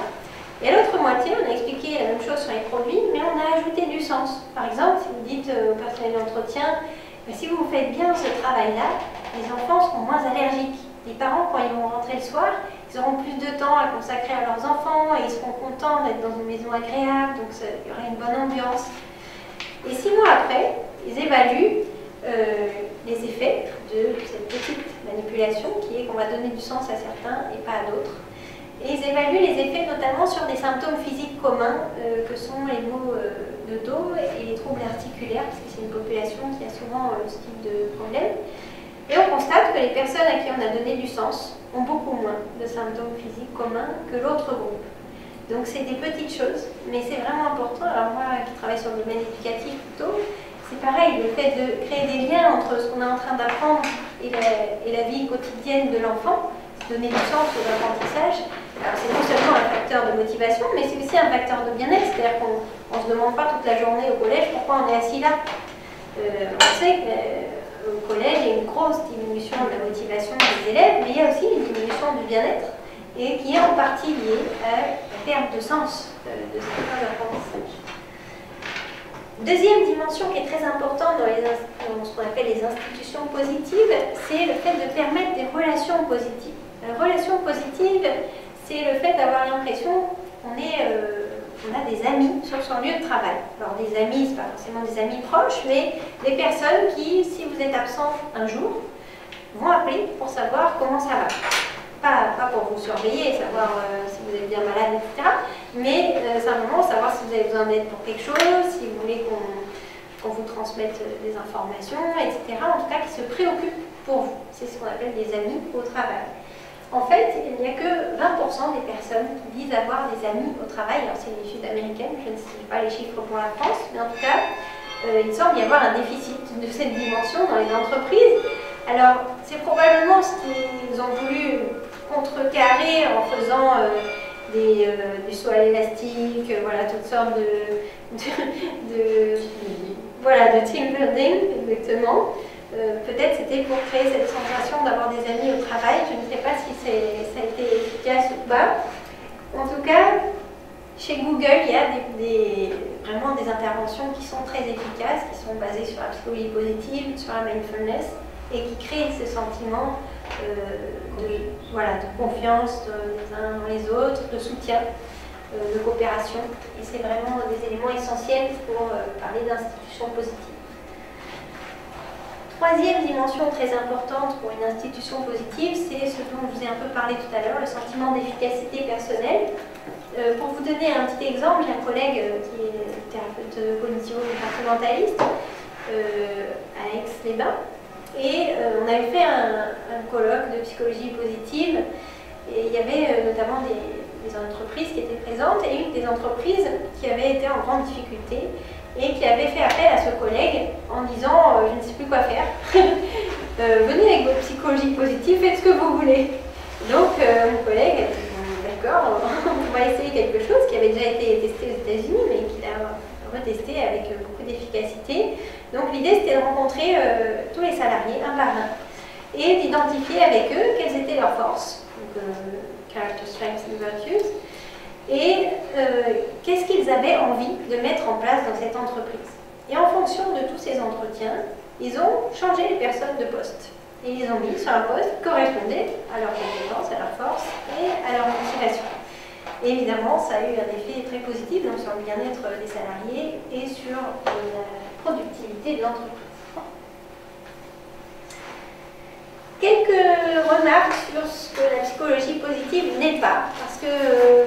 Et à l'autre moitié, on a expliqué la même chose sur les produits, mais on a ajouté du sens. Par exemple, si vous dites au personnel d'entretien, si vous faites bien ce travail-là, les enfants seront moins allergiques. Les parents, quand ils vont rentrer le soir, ils auront plus de temps à consacrer à leurs enfants et ils seront contents d'être dans une maison agréable, donc il y aura une bonne ambiance. Et 6 mois après, ils évaluent les effets de cette petite manipulation qui est qu'on va donner du sens à certains et pas à d'autres. Et ils évaluent les effets notamment sur des symptômes physiques communs que sont les maux de dos et les troubles articulaires, parce que c'est une population qui a souvent ce type de problème. Et on constate que les personnes à qui on a donné du sens ont beaucoup moins de symptômes physiques communs que l'autre groupe. Donc c'est des petites choses, mais c'est vraiment important. Alors moi qui travaille sur le domaine éducatif plutôt, c'est pareil, le fait de créer des liens entre ce qu'on est en train d'apprendre et la vie quotidienne de l'enfant, donner du sens aux apprentissages. Alors c'est non seulement un facteur de motivation, mais c'est aussi un facteur de bien-être, c'est-à-dire qu'on ne se demande pas toute la journée au collège pourquoi on est assis là. On sait qu'au collège, il y a une grosse diminution de la motivation des élèves, mais il y a aussi une diminution du bien-être, et qui est en partie liée à la perte de sens de certains apprentissages. Deuxième dimension qui est très importante dans ce qu'on appelle les institutions positives, c'est le fait de permettre des relations positives. La relation positive, c'est le fait d'avoir l'impression qu'on a des amis sur son lieu de travail. Alors des amis, ce n'est pas forcément des amis proches, mais des personnes qui, si vous êtes absent un jour, vont appeler pour savoir comment ça va. Pas pour vous surveiller, savoir si vous êtes bien malade, etc. Mais simplement savoir si vous avez besoin d'aide pour quelque chose, si vous voulez qu'on vous transmette des informations, etc. En tout cas, qui se préoccupent pour vous. C'est ce qu'on appelle des amis au travail. en fait, il n'y a que 20% des personnes qui disent avoir des amis au travail. Alors, c'est une étude américaine, je ne sais pas les chiffres pour la France, mais en tout cas, il semble y avoir un déficit de cette dimension dans les entreprises. Alors, c'est probablement ce qu'ils ont voulu contrecarrer en faisant du saut à l'élastique, voilà, toutes sortes voilà, de team building, exactement. Peut-être c'était pour créer cette sensation d'avoir des amis au travail. Je ne sais pas si ça a été efficace ou pas. En tout cas, chez Google, il y a vraiment des interventions qui sont très efficaces, qui sont basées sur la psychologie positive, sur la mindfulness, et qui créent ce sentiment de confiance les uns dans les autres, de soutien, de coopération. Et c'est vraiment des éléments essentiels pour parler d'institutions positives. Troisième dimension très importante pour une institution positive, c'est ce dont je vous ai un peu parlé tout à l'heure, le sentiment d'efficacité personnelle. Pour vous donner un petit exemple, j'ai un collègue qui est thérapeute cognitivo-comportementaliste à Aix-les-Bains, et on avait fait un colloque de psychologie positive, et il y avait notamment des entreprises qui étaient présentes, et une des entreprises qui avait été en grande difficulté, et qui avait fait appel à ce collègue en disant je ne sais plus quoi faire, venez avec votre psychologie positive, faites ce que vous voulez. Donc mon collègue a dit d'accord, on va essayer quelque chose qui avait déjà été testé aux États-Unis, mais qu'il a retesté avec beaucoup d'efficacité. Donc l'idée c'était de rencontrer tous les salariés un par un et d'identifier avec eux quelles étaient leurs forces, donc character strengths and virtues, et qu'est-ce qu'ils avaient envie de mettre en place dans cette entreprise. Et en fonction de tous ces entretiens, ils ont changé les personnes de poste. Et ils les ont mis sur un poste qui correspondait à leurs compétences, à leurs forces et à leur motivation. Et évidemment, ça a eu un effet très positif donc sur le bien-être des salariés et sur la productivité de l'entreprise. Quelques remarques sur ce que la psychologie positive n'est pas, parce que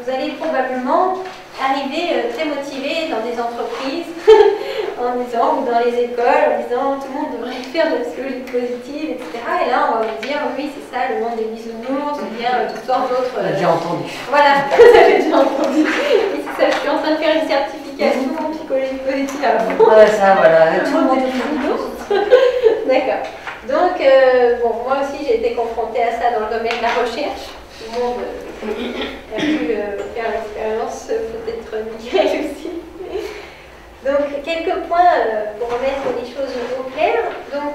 vous allez probablement arriver très motivé dans des entreprises en disant, ou dans les écoles, en disant tout le monde devrait faire de la psychologie positive, etc. Et là, on va vous dire, oui, c'est ça, le monde des bisounours, ou bien toutes sortes d'autres. On a déjà entendu. Voilà, vous avez déjà entendu. Et c'est ça, je suis en train de faire une certification en psychologie positive avant. Voilà, ça, voilà. Tout le monde des bisounours. D'accord. Donc, bon, moi aussi j'ai été confrontée à ça dans le domaine de la recherche. Tout le monde a pu faire l'expérience, peut-être Michael aussi. Donc, quelques points pour remettre les choses au clair. Donc,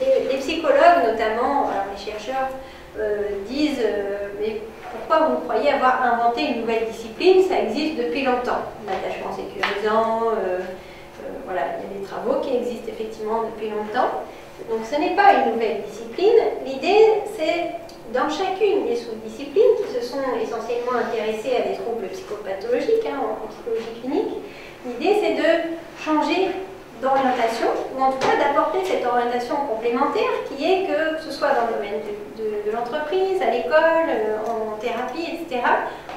les psychologues, notamment, alors les chercheurs, disent mais pourquoi vous croyez avoir inventé une nouvelle discipline? Ça existe depuis longtemps. L'attachement sécurisant, voilà, il y a des travaux qui existent effectivement depuis longtemps. Donc ce n'est pas une nouvelle discipline. L'idée, c'est dans chacune des sous-disciplines qui se sont essentiellement intéressées à des troubles psychopathologiques en psychologie clinique, l'idée c'est de changer d'orientation, ou en tout cas d'apporter cette orientation complémentaire qui est que ce soit dans le domaine de l'entreprise, à l'école, en thérapie, etc.,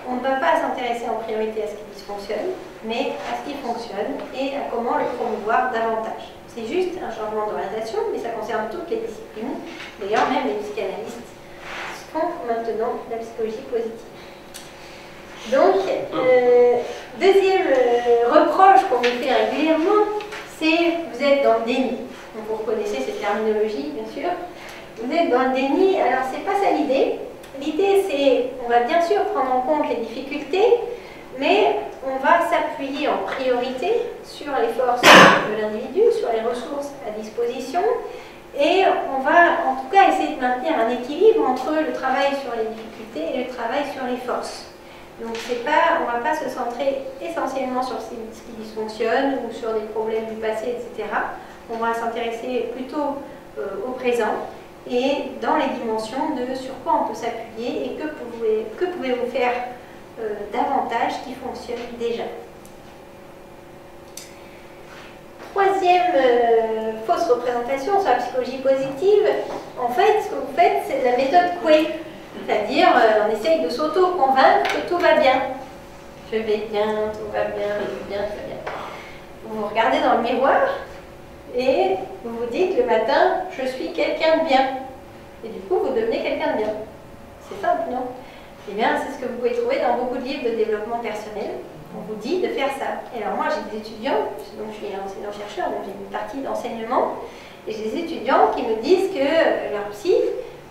on ne va pas s'intéresser en priorité à ce qui dysfonctionne, mais à ce qui fonctionne et à comment le promouvoir davantage. C'est juste un changement d'orientation, mais ça concerne toutes les disciplines. D'ailleurs, même les psychanalystes font maintenant la psychologie positive. Donc, deuxième reproche qu'on me fait régulièrement, c'est vous êtes dans le déni. Donc, vous reconnaissez cette terminologie, bien sûr. Vous êtes dans le déni, alors c'est pas ça l'idée. L'idée, c'est, on va bien sûr prendre en compte les difficultés, mais on va s'appuyer en priorité sur les forces de l'individu, sur les ressources à disposition, et on va en tout cas essayer de maintenir un équilibre entre le travail sur les difficultés et le travail sur les forces. Donc on ne va pas se centrer essentiellement sur ce qui dysfonctionne ou sur des problèmes du passé, etc. On va s'intéresser plutôt au présent et dans les dimensions de sur quoi on peut s'appuyer et que pouvez-vous faire davantage qui fonctionne déjà. Troisième fausse représentation sur la psychologie positive, en fait, ce que vous faites, c'est de la méthode Coué. C'est-à-dire, on essaye de s'auto-convaincre que tout va bien. Je vais bien, tout va bien, je vais bien, tout va bien. Vous vous regardez dans le miroir et vous vous dites le matin, je suis quelqu'un de bien. Et du coup, vous devenez quelqu'un de bien. C'est simple, non? Eh bien, c'est ce que vous pouvez trouver dans beaucoup de livres de développement personnel. On vous dit de faire ça. Et alors moi, j'ai des étudiants, donc je suis enseignant-chercheur, donc j'ai une partie d'enseignement, et j'ai des étudiants qui me disent que leur psy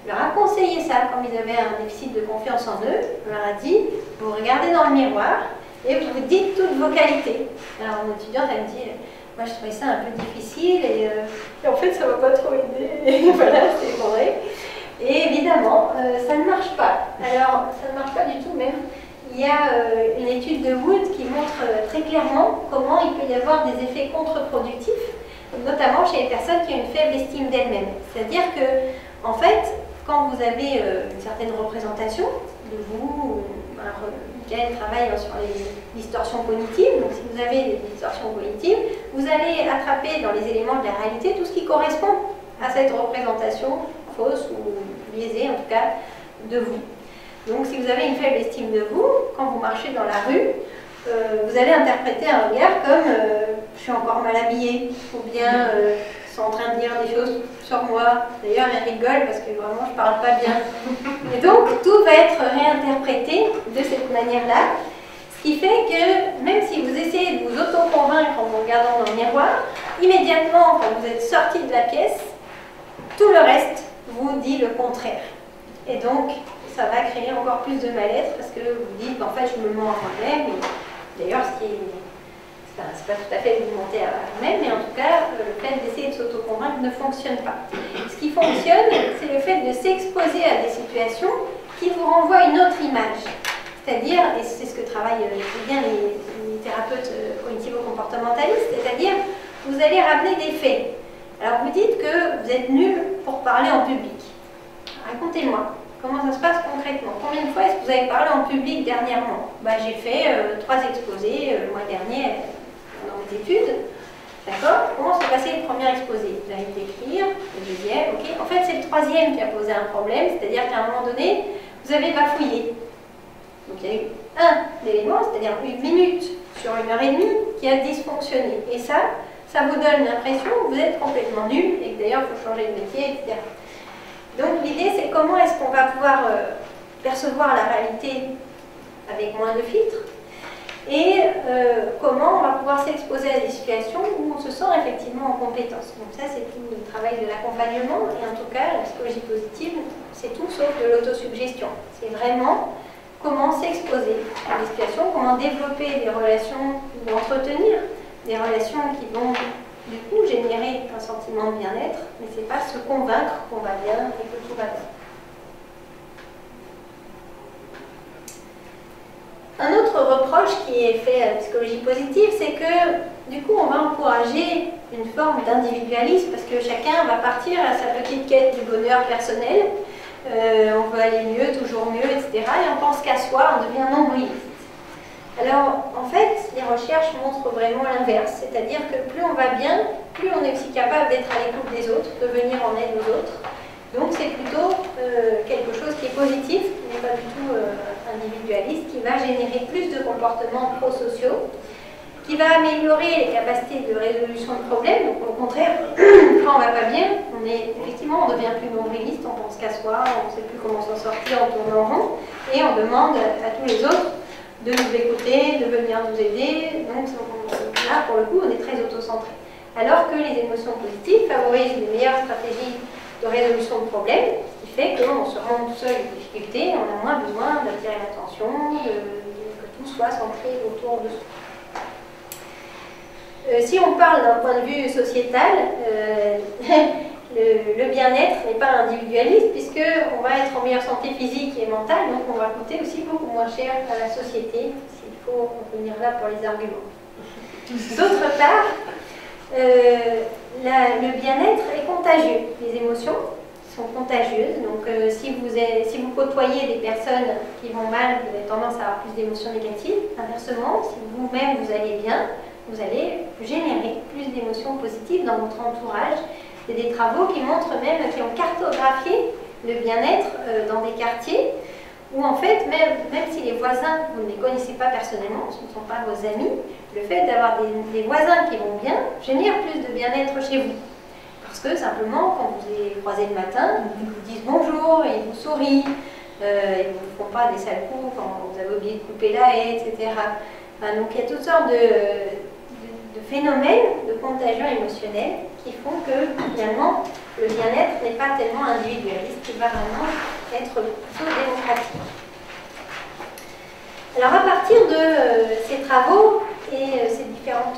leur a conseillé ça quand ils avaient un déficit de confiance en eux. On leur a dit, vous regardez dans le miroir et vous vous dites toutes vos qualités. Alors mon étudiante, elle me dit, moi je trouvais ça un peu difficile et en fait ça ne m'a pas trop aidé. Et voilà, c'est vrai. Et évidemment, ça ne marche pas. Alors, ça ne marche pas du tout même. Il y a une étude de Wood qui montre très clairement comment il peut y avoir des effets contre-productifs, notamment chez les personnes qui ont une faible estime d'elles-mêmes. C'est-à-dire que, en fait, quand vous avez une certaine représentation de vous, Michael travaille sur les distorsions cognitives, donc si vous avez des distorsions cognitives, vous allez attraper dans les éléments de la réalité tout ce qui correspond à cette représentation fausse ou biaisée en tout cas de vous. Donc si vous avez une faible estime de vous, quand vous marchez dans la rue, vous allez interpréter un regard comme je suis encore mal habillée, ou bien ils sont en train de dire des choses sur moi. D'ailleurs ils rigolent parce que vraiment je parle pas bien. Et donc tout va être réinterprété de cette manière-là, ce qui fait que même si vous essayez de vous auto-convaincre en vous regardant dans le miroir, immédiatement quand vous êtes sorti de la pièce, tout le reste vous dit le contraire. Et donc, ça va créer encore plus de mal-être parce que vous dites, en fait, je me mens à moi-même. D'ailleurs, c'est pas tout à fait vous mentir à vous-même, mais en tout cas, le fait d'essayer de s'auto-convaincre ne fonctionne pas. Ce qui fonctionne, c'est le fait de s'exposer à des situations qui vous renvoient une autre image. C'est-à-dire, et c'est ce que travaillent bien les thérapeutes cognitivo-comportementalistes, c'est-à-dire, vous allez ramener des faits. Alors vous dites que vous êtes nul pour parler en public. Racontez-moi, comment ça se passe concrètement? Combien de fois est-ce que vous avez parlé en public dernièrement? J'ai fait 3 exposés le mois dernier dans mes études. D'accord? Comment s'est passé le premier exposé? Vous avez d'écrire, le deuxième, ok. En fait, c'est le troisième qui a posé un problème, c'est-à-dire qu'à un moment donné, vous avez bafouillé. Donc il y a eu un élément, c'est-à-dire une minute sur 1h30 qui a dysfonctionné. Et ça vous donne l'impression que vous êtes complètement nul et que d'ailleurs il faut changer de métier, etc. Donc l'idée c'est comment est-ce qu'on va pouvoir percevoir la réalité avec moins de filtres et comment on va pouvoir s'exposer à des situations où on se sent effectivement en compétence. Donc ça c'est tout le travail de l'accompagnement et en tout cas la psychologie positive c'est tout sauf de l'autosuggestion. C'est vraiment comment s'exposer à des situations, comment développer des relations ou entretenir des relations qui vont du coup générer un sentiment de bien-être, mais c'est pas se convaincre qu'on va bien et que tout va bien. Un autre reproche qui est fait à la psychologie positive, c'est que du coup on va encourager une forme d'individualisme parce que chacun va partir à sa petite quête du bonheur personnel, on veut aller mieux, toujours mieux, etc. Et on pense qu'à soi, on devient nombriliste. Alors, en fait, les recherches montrent vraiment l'inverse, c'est-à-dire que plus on va bien, plus on est aussi capable d'être à l'écoute des autres, de venir en aide aux autres. Donc c'est plutôt quelque chose qui est positif, qui n'est pas du tout individualiste, qui va générer plus de comportements prosociaux, qui va améliorer les capacités de résolution de problèmes. Donc au contraire, quand on va pas bien, on devient plus nombriliste, on pense qu'à soi, on ne sait plus comment s'en sortir, on tourne en rond, et on demande à tous les autres de nous écouter, de venir nous aider. Donc là, pour le coup, on est très autocentré. Alors que les émotions positives favorisent les meilleures stratégies de résolution de problèmes, ce qui fait qu'on se rend tout seul aux difficultés, on a moins besoin d'attirer l'attention, que tout soit centré autour de soi. Si on parle d'un point de vue sociétal, le bien-être n'est pas individualiste puisqu'on va être en meilleure santé physique et mentale, donc on va coûter aussi beaucoup moins cher à la société, s'il faut venir là pour les arguments. D'autre part, le bien-être est contagieux. Les émotions sont contagieuses, donc si vous côtoyez des personnes qui vont mal, vous avez tendance à avoir plus d'émotions négatives. Inversement, si vous-même vous allez bien, vous allez générer plus d'émotions positives dans votre entourage. Il y a des travaux qui montrent même, qui ont cartographié le bien-être dans des quartiers où en fait, même si les voisins, vous ne les connaissez pas personnellement, ce ne sont pas vos amis, le fait d'avoir des voisins qui vont bien génère plus de bien-être chez vous. Parce que simplement, quand vous les croisez le matin, ils vous disent bonjour, ils vous sourient, ils ne vous font pas des sales coups quand vous avez oublié de couper la haie, etc. Enfin, donc il y a toutes sortes de phénomènes de contagion émotionnelle qui font que finalement le bien-être n'est pas tellement individualiste, il va vraiment être plutôt démocratique. Alors à partir de ces travaux et ces différents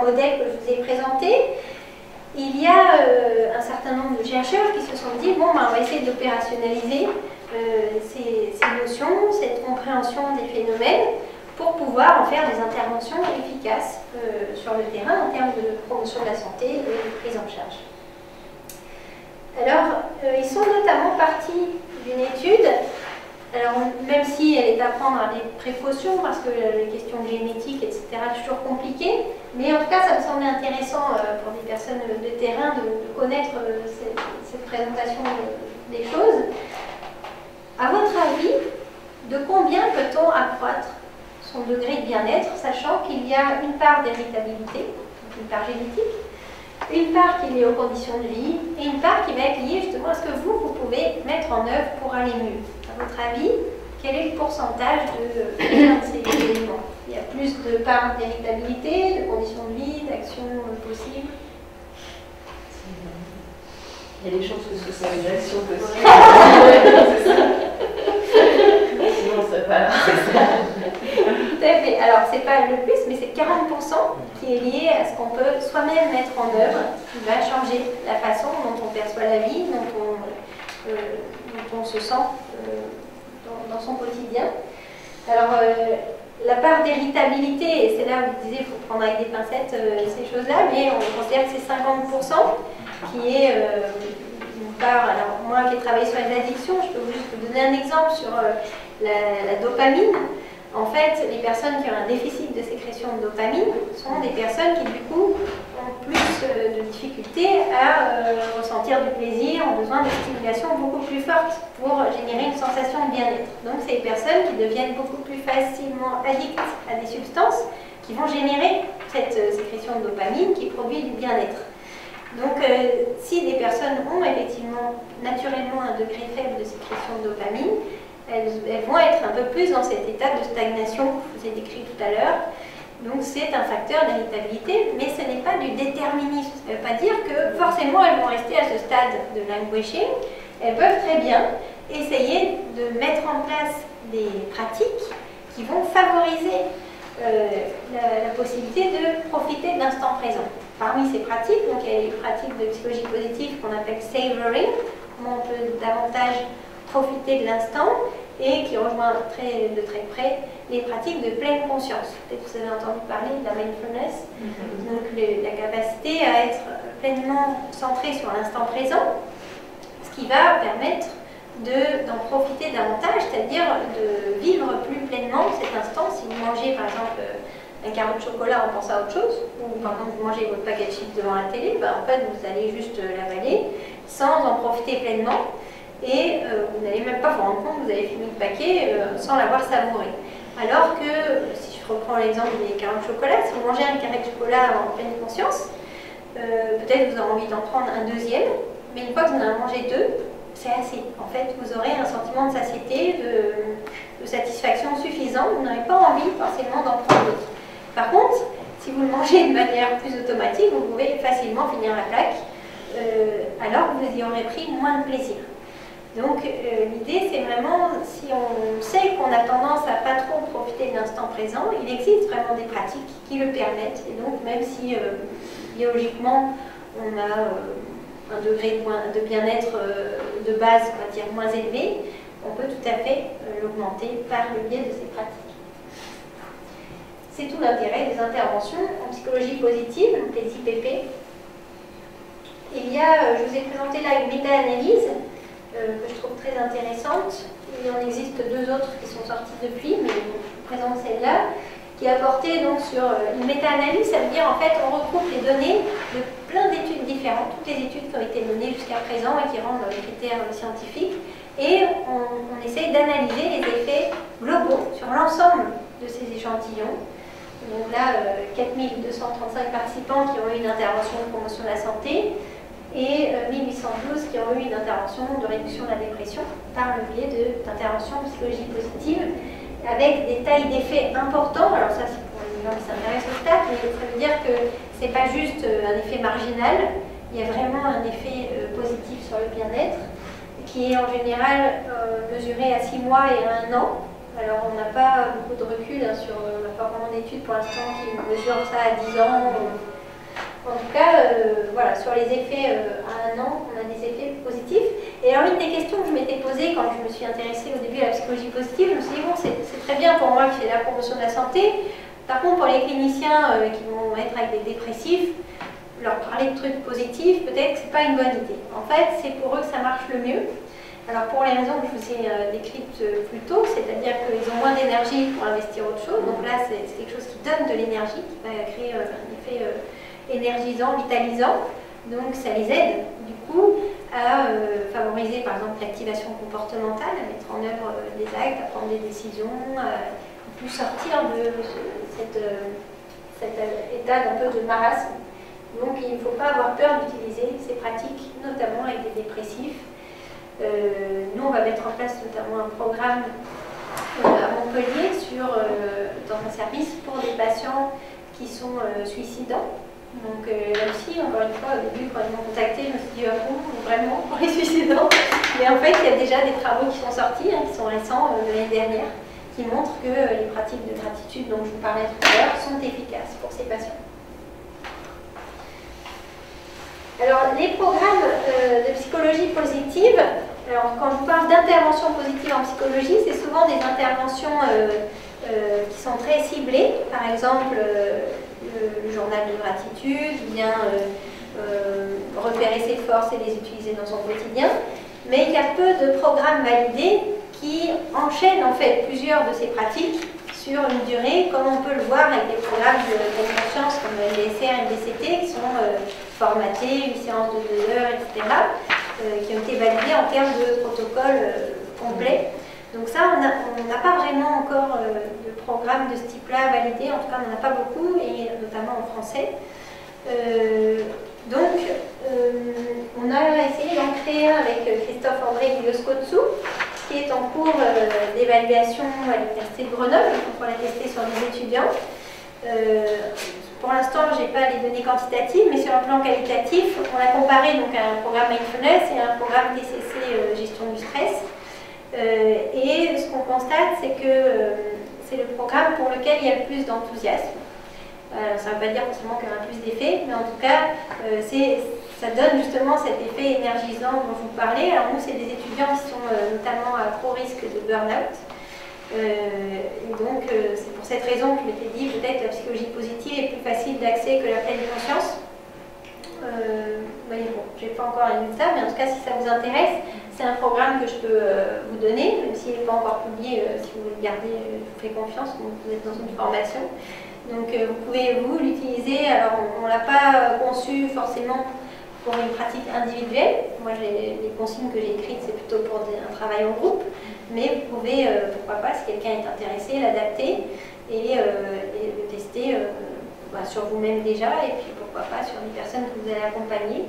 modèles que je vous ai présentés, il y a un certain nombre de chercheurs qui se sont dit, bon, ben, on va essayer d'opérationnaliser ces notions, cette compréhension des phénomènes, pour pouvoir en faire des interventions efficaces sur le terrain en termes de promotion de la santé et de prise en charge. Alors, ils sont notamment partis d'une étude, alors même si elle est à prendre à des précautions, parce que les questions génétiques, etc., c'est toujours compliqué, mais en tout cas, ça me semblait intéressant pour des personnes de terrain de connaître cette présentation des choses. À votre avis, de combien peut-on accroître son degré de bien-être, sachant qu'il y a une part d'héritabilité, une part génétique, une part qui est liée aux conditions de vie, et une part qui va être liée justement à ce que vous pouvez mettre en œuvre pour aller mieux. À votre avis, quel est le pourcentage de ces éléments? Il y a plus de part d'héritabilité, de conditions de vie, d'actions possibles? Il y a des chances que ce soit une action possible. C'est ça. Sinon, on ne serait pas là. Tout à fait. Alors, c'est pas le plus, mais c'est 40% qui est lié à ce qu'on peut soi-même mettre en œuvre, qui va changer la façon dont on perçoit la vie, dont on se sent dans son quotidien. Alors, la part d'héritabilité, et c'est là où vous disiez qu'il faut prendre avec des pincettes ces choses-là, mais on considère que c'est 50% qui est une part. Alors, moi qui ai travaillé sur les addictions, je peux juste vous donner un exemple sur la dopamine. En fait, les personnes qui ont un déficit de sécrétion de dopamine sont des personnes qui, du coup, ont plus de difficultés à ressentir du plaisir, ont besoin de stimulation beaucoup plus forte pour générer une sensation de bien-être. Donc, c'est des personnes qui deviennent beaucoup plus facilement addictes à des substances qui vont générer cette sécrétion de dopamine qui produit du bien-être. Donc, si des personnes ont effectivement naturellement un degré faible de sécrétion de dopamine, elles vont être un peu plus dans cet état de stagnation que je vous ai décrit tout à l'heure. Donc c'est un facteur d'héritabilité, mais ce n'est pas du déterminisme. Ça ne veut pas dire que forcément elles vont rester à ce stade de languishing. Elles peuvent très bien essayer de mettre en place des pratiques qui vont favoriser la possibilité de profiter de l'instant présent. Parmi ces pratiques, donc, il y a les pratiques de psychologie positive qu'on appelle savoring, comment on peut davantage profiter de l'instant, et qui rejoint de très près les pratiques de pleine conscience. Peut-être que vous avez entendu parler de la mindfulness, donc la capacité à être pleinement centré sur l'instant présent, ce qui va permettre d'en profiter davantage, c'est-à-dire de vivre plus pleinement cet instant. Si vous mangez par exemple un carreau de chocolat en pensant à autre chose, ou par exemple vous mangez votre paquet de chips devant la télé, ben, en fait vous allez juste l'avaler sans en profiter pleinement. Et vous n'allez même pas vous rendre compte que vous avez fini le paquet sans l'avoir savouré. Alors que, si je reprends l'exemple des carreaux de chocolat, si vous mangez un carré de chocolat en pleine conscience, peut-être vous aurez envie d'en prendre un deuxième, mais une fois que vous en avez mangé deux, c'est assez. En fait, vous aurez un sentiment de satiété, de satisfaction suffisant, vous n'aurez pas envie forcément d'en prendre d'autres. Par contre, si vous le mangez de manière plus automatique, vous pouvez facilement finir la plaque, alors que vous y aurez pris moins de plaisir. Donc l'idée c'est vraiment, si on sait qu'on a tendance à pas trop profiter de l'instant présent, il existe vraiment des pratiques qui le permettent. Et donc même si biologiquement on a un degré de bien-être de base, on va dire, moins élevé, on peut tout à fait l'augmenter par le biais de ces pratiques. C'est tout l'intérêt des interventions en psychologie positive, donc les IPP. Il y a, je vous ai présenté là une méta-analyse que je trouve très intéressante. Il en existe deux autres qui sont sorties depuis, mais je vous présente celle-là, qui est apportée donc sur une méta-analyse. Ça veut dire en fait on regroupe les données de plein d'études différentes, toutes les études qui ont été menées jusqu'à présent et qui rentrent dans les critères scientifiques, et on essaye d'analyser les effets globaux sur l'ensemble de ces échantillons. Donc là, 4235 participants qui ont eu une intervention de promotion de la santé, et 1812 qui ont eu une intervention de réduction de la dépression par le biais d'interventions en psychologie positive avec des tailles d'effets importants. Alors ça, c'est pour les gens qui s'intéressent au stats, mais ça veut dire que ce n'est pas juste un effet marginal, il y a vraiment un effet positif sur le bien-être qui est en général mesuré à 6 mois et à 1 an. Alors on n'a pas beaucoup de recul sur, on n'a pas vraiment d'études pour l'instant qui mesurent ça à 10 ans. En tout cas, voilà, sur les effets à 1 an, on a des effets positifs. Et alors, une des questions que je m'étais posée quand je me suis intéressée au début à la psychologie positive, je me suis dit, bon, c'est très bien pour moi qui fais la promotion de la santé. Par contre, pour les cliniciens qui vont être avec des dépressifs, leur parler de trucs positifs, peut-être que ce n'est pas une bonne idée. En fait, c'est pour eux que ça marche le mieux. Alors, pour les raisons que je vous ai décrites plus tôt, c'est-à-dire qu'ils ont moins d'énergie pour investir autre chose. Donc là, c'est quelque chose qui donne de l'énergie, qui va créer un effet énergisant, vitalisant. Donc ça les aide du coup à favoriser par exemple l'activation comportementale, à mettre en œuvre des actes, à prendre des décisions, à plus sortir de cet état d'un peu de marasme. Donc il ne faut pas avoir peur d'utiliser ces pratiques, notamment avec des dépressifs. Nous on va mettre en place notamment un programme à Montpellier dans un service pour des patients qui sont suicidants. Donc là aussi, encore une fois, au début, quand ils m'ont contacté, je me suis dit, ah bon, vraiment, pour les suicidants. Mais en fait, il y a déjà des travaux qui sont sortis, qui sont récents de l'année dernière, qui montrent que les pratiques de gratitude dont je vous parlais tout à l'heure sont efficaces pour ces patients. Alors, les programmes de psychologie positive, alors quand je parle d'intervention positive en psychologie, c'est souvent des interventions qui sont très ciblées, par exemple, le journal de gratitude, bien repérer ses forces et les utiliser dans son quotidien. Mais il y a peu de programmes validés qui enchaînent en fait plusieurs de ces pratiques sur une durée, comme on peut le voir avec des programmes de pleine conscience comme LDSR et LDCT qui sont formatés, 8 séances de 2 heures, etc., qui ont été validés en termes de protocole complet. Donc ça, on n'a pas vraiment encore de programme de ce type-là validé, en tout cas on n'en a pas beaucoup, et notamment en français. On a essayé d'en créer un avec Christophe-André Bioscotsou, qui est en cours d'évaluation à l'Université de Grenoble, donc on l'a testé sur des étudiants. Pour l'instant, je n'ai pas les données quantitatives, mais sur un plan qualitatif, on l'a comparé donc, à un programme Mindfulness et à un programme TCC Gestion du stress. Et ce qu'on constate, c'est que c'est le programme pour lequel il y a le plus d'enthousiasme. Ça ne veut pas dire forcément qu'il y aura plus d'effet, mais en tout cas, ça donne justement cet effet énergisant dont je vous parlais. Alors nous, c'est des étudiants qui sont notamment à gros risque de burn-out. Et donc, c'est pour cette raison que je m'étais dit peut-être la psychologie positive est plus facile d'accès que la pleine conscience. Mais bon, je n'ai pas encore lu ça, mais en tout cas, si ça vous intéresse, c'est un programme que je peux vous donner, même s'il n'est pas encore publié. Si vous voulez le garder, je vous fais confiance, donc vous êtes dans une formation. Donc, vous pouvez, vous, l'utiliser. Alors, on ne l'a pas conçu forcément pour une pratique individuelle. Moi, les consignes que j'ai écrites, c'est plutôt pour un travail en groupe. Mais vous pouvez, pourquoi pas, si quelqu'un est intéressé, l'adapter et le tester sur vous-même déjà, et puis pourquoi pas sur les personnes que vous allez accompagner.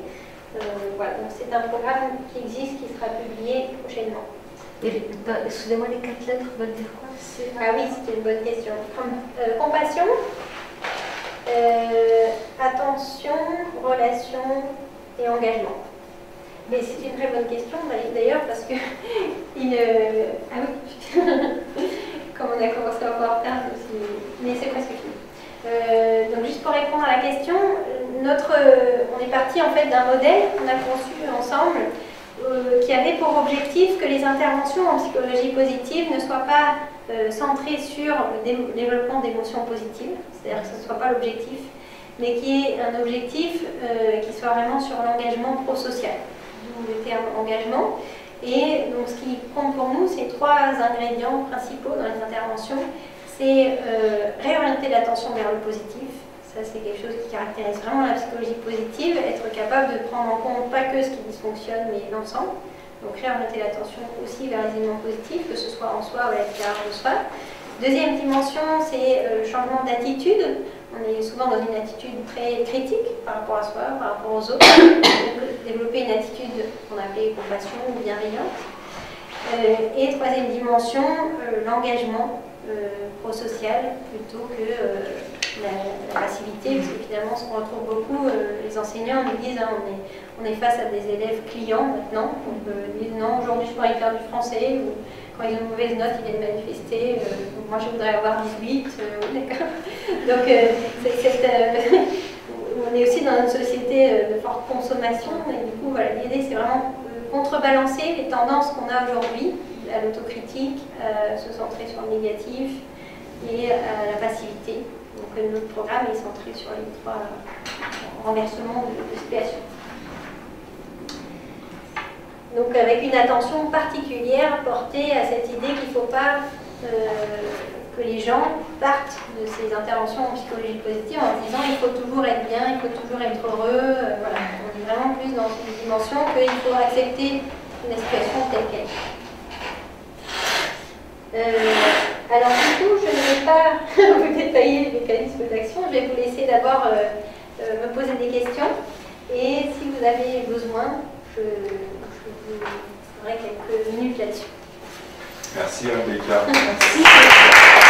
Voilà, donc c'est un programme qui existe, qui sera publié prochainement. Excusez-moi, les 4 lettres veulent dire quoi? Ah oui, c'est une bonne question. Compassion, attention, relation et engagement. Mais c'est une très bonne question d'ailleurs parce que ah oui, comme on a commencé un peu en retard, mais c'est presque fini. Donc juste pour répondre à la question, on est parti en fait d'un modèle qu'on a conçu ensemble qui avait pour objectif que les interventions en psychologie positive ne soient pas centrées sur le développement d'émotions positives, c'est-à-dire que ce ne soit pas l'objectif, mais qui est un objectif qui soit vraiment sur l'engagement pro-social, d'où le terme engagement. Et donc ce qui compte pour nous, c'est 3 ingrédients principaux dans les interventions. C'est réorienter l'attention vers le positif. Ça, c'est quelque chose qui caractérise vraiment la psychologie positive, être capable de prendre en compte pas que ce qui dysfonctionne, mais l'ensemble. Donc réorienter l'attention aussi vers les éléments positifs, que ce soit en soi ou à l'extérieur de soi. Deuxième dimension, c'est le changement d'attitude on est souvent dans une attitude très critique par rapport à soi, par rapport aux autres. Donc, développer une attitude qu'on appelait compassion ou bienveillante. Et troisième dimension, l'engagement pro-social plutôt que la passivité, parce que finalement, ce qu'on retrouve beaucoup, les enseignants nous disent, hein, on est face à des élèves clients maintenant, donc ils disent non, aujourd'hui je pourrais faire du français, ou quand ils ont une mauvaise note, ils viennent manifester, moi je voudrais avoir 18, d'accord. Donc on est aussi dans une société de forte consommation, et du coup, voilà, l'idée c'est vraiment contrebalancer les tendances qu'on a aujourd'hui, à l'autocritique, à se centrer sur le négatif et à la passivité. Donc notre programme est centré sur les trois renversements de situation. Donc avec une attention particulière portée à cette idée qu'il ne faut pas que les gens partent de ces interventions en psychologie positive en se disant il faut toujours être bien, il faut toujours être heureux. Voilà. On est vraiment plus dans une dimension qu'il faut accepter la situation telle qu'elle est. Alors du coup, je ne vais pas vous détailler les mécanismes d'action, je vais vous laisser d'abord me poser des questions et si vous avez besoin, je vous ferai quelques minutes là-dessus. Merci Rebecca. Merci.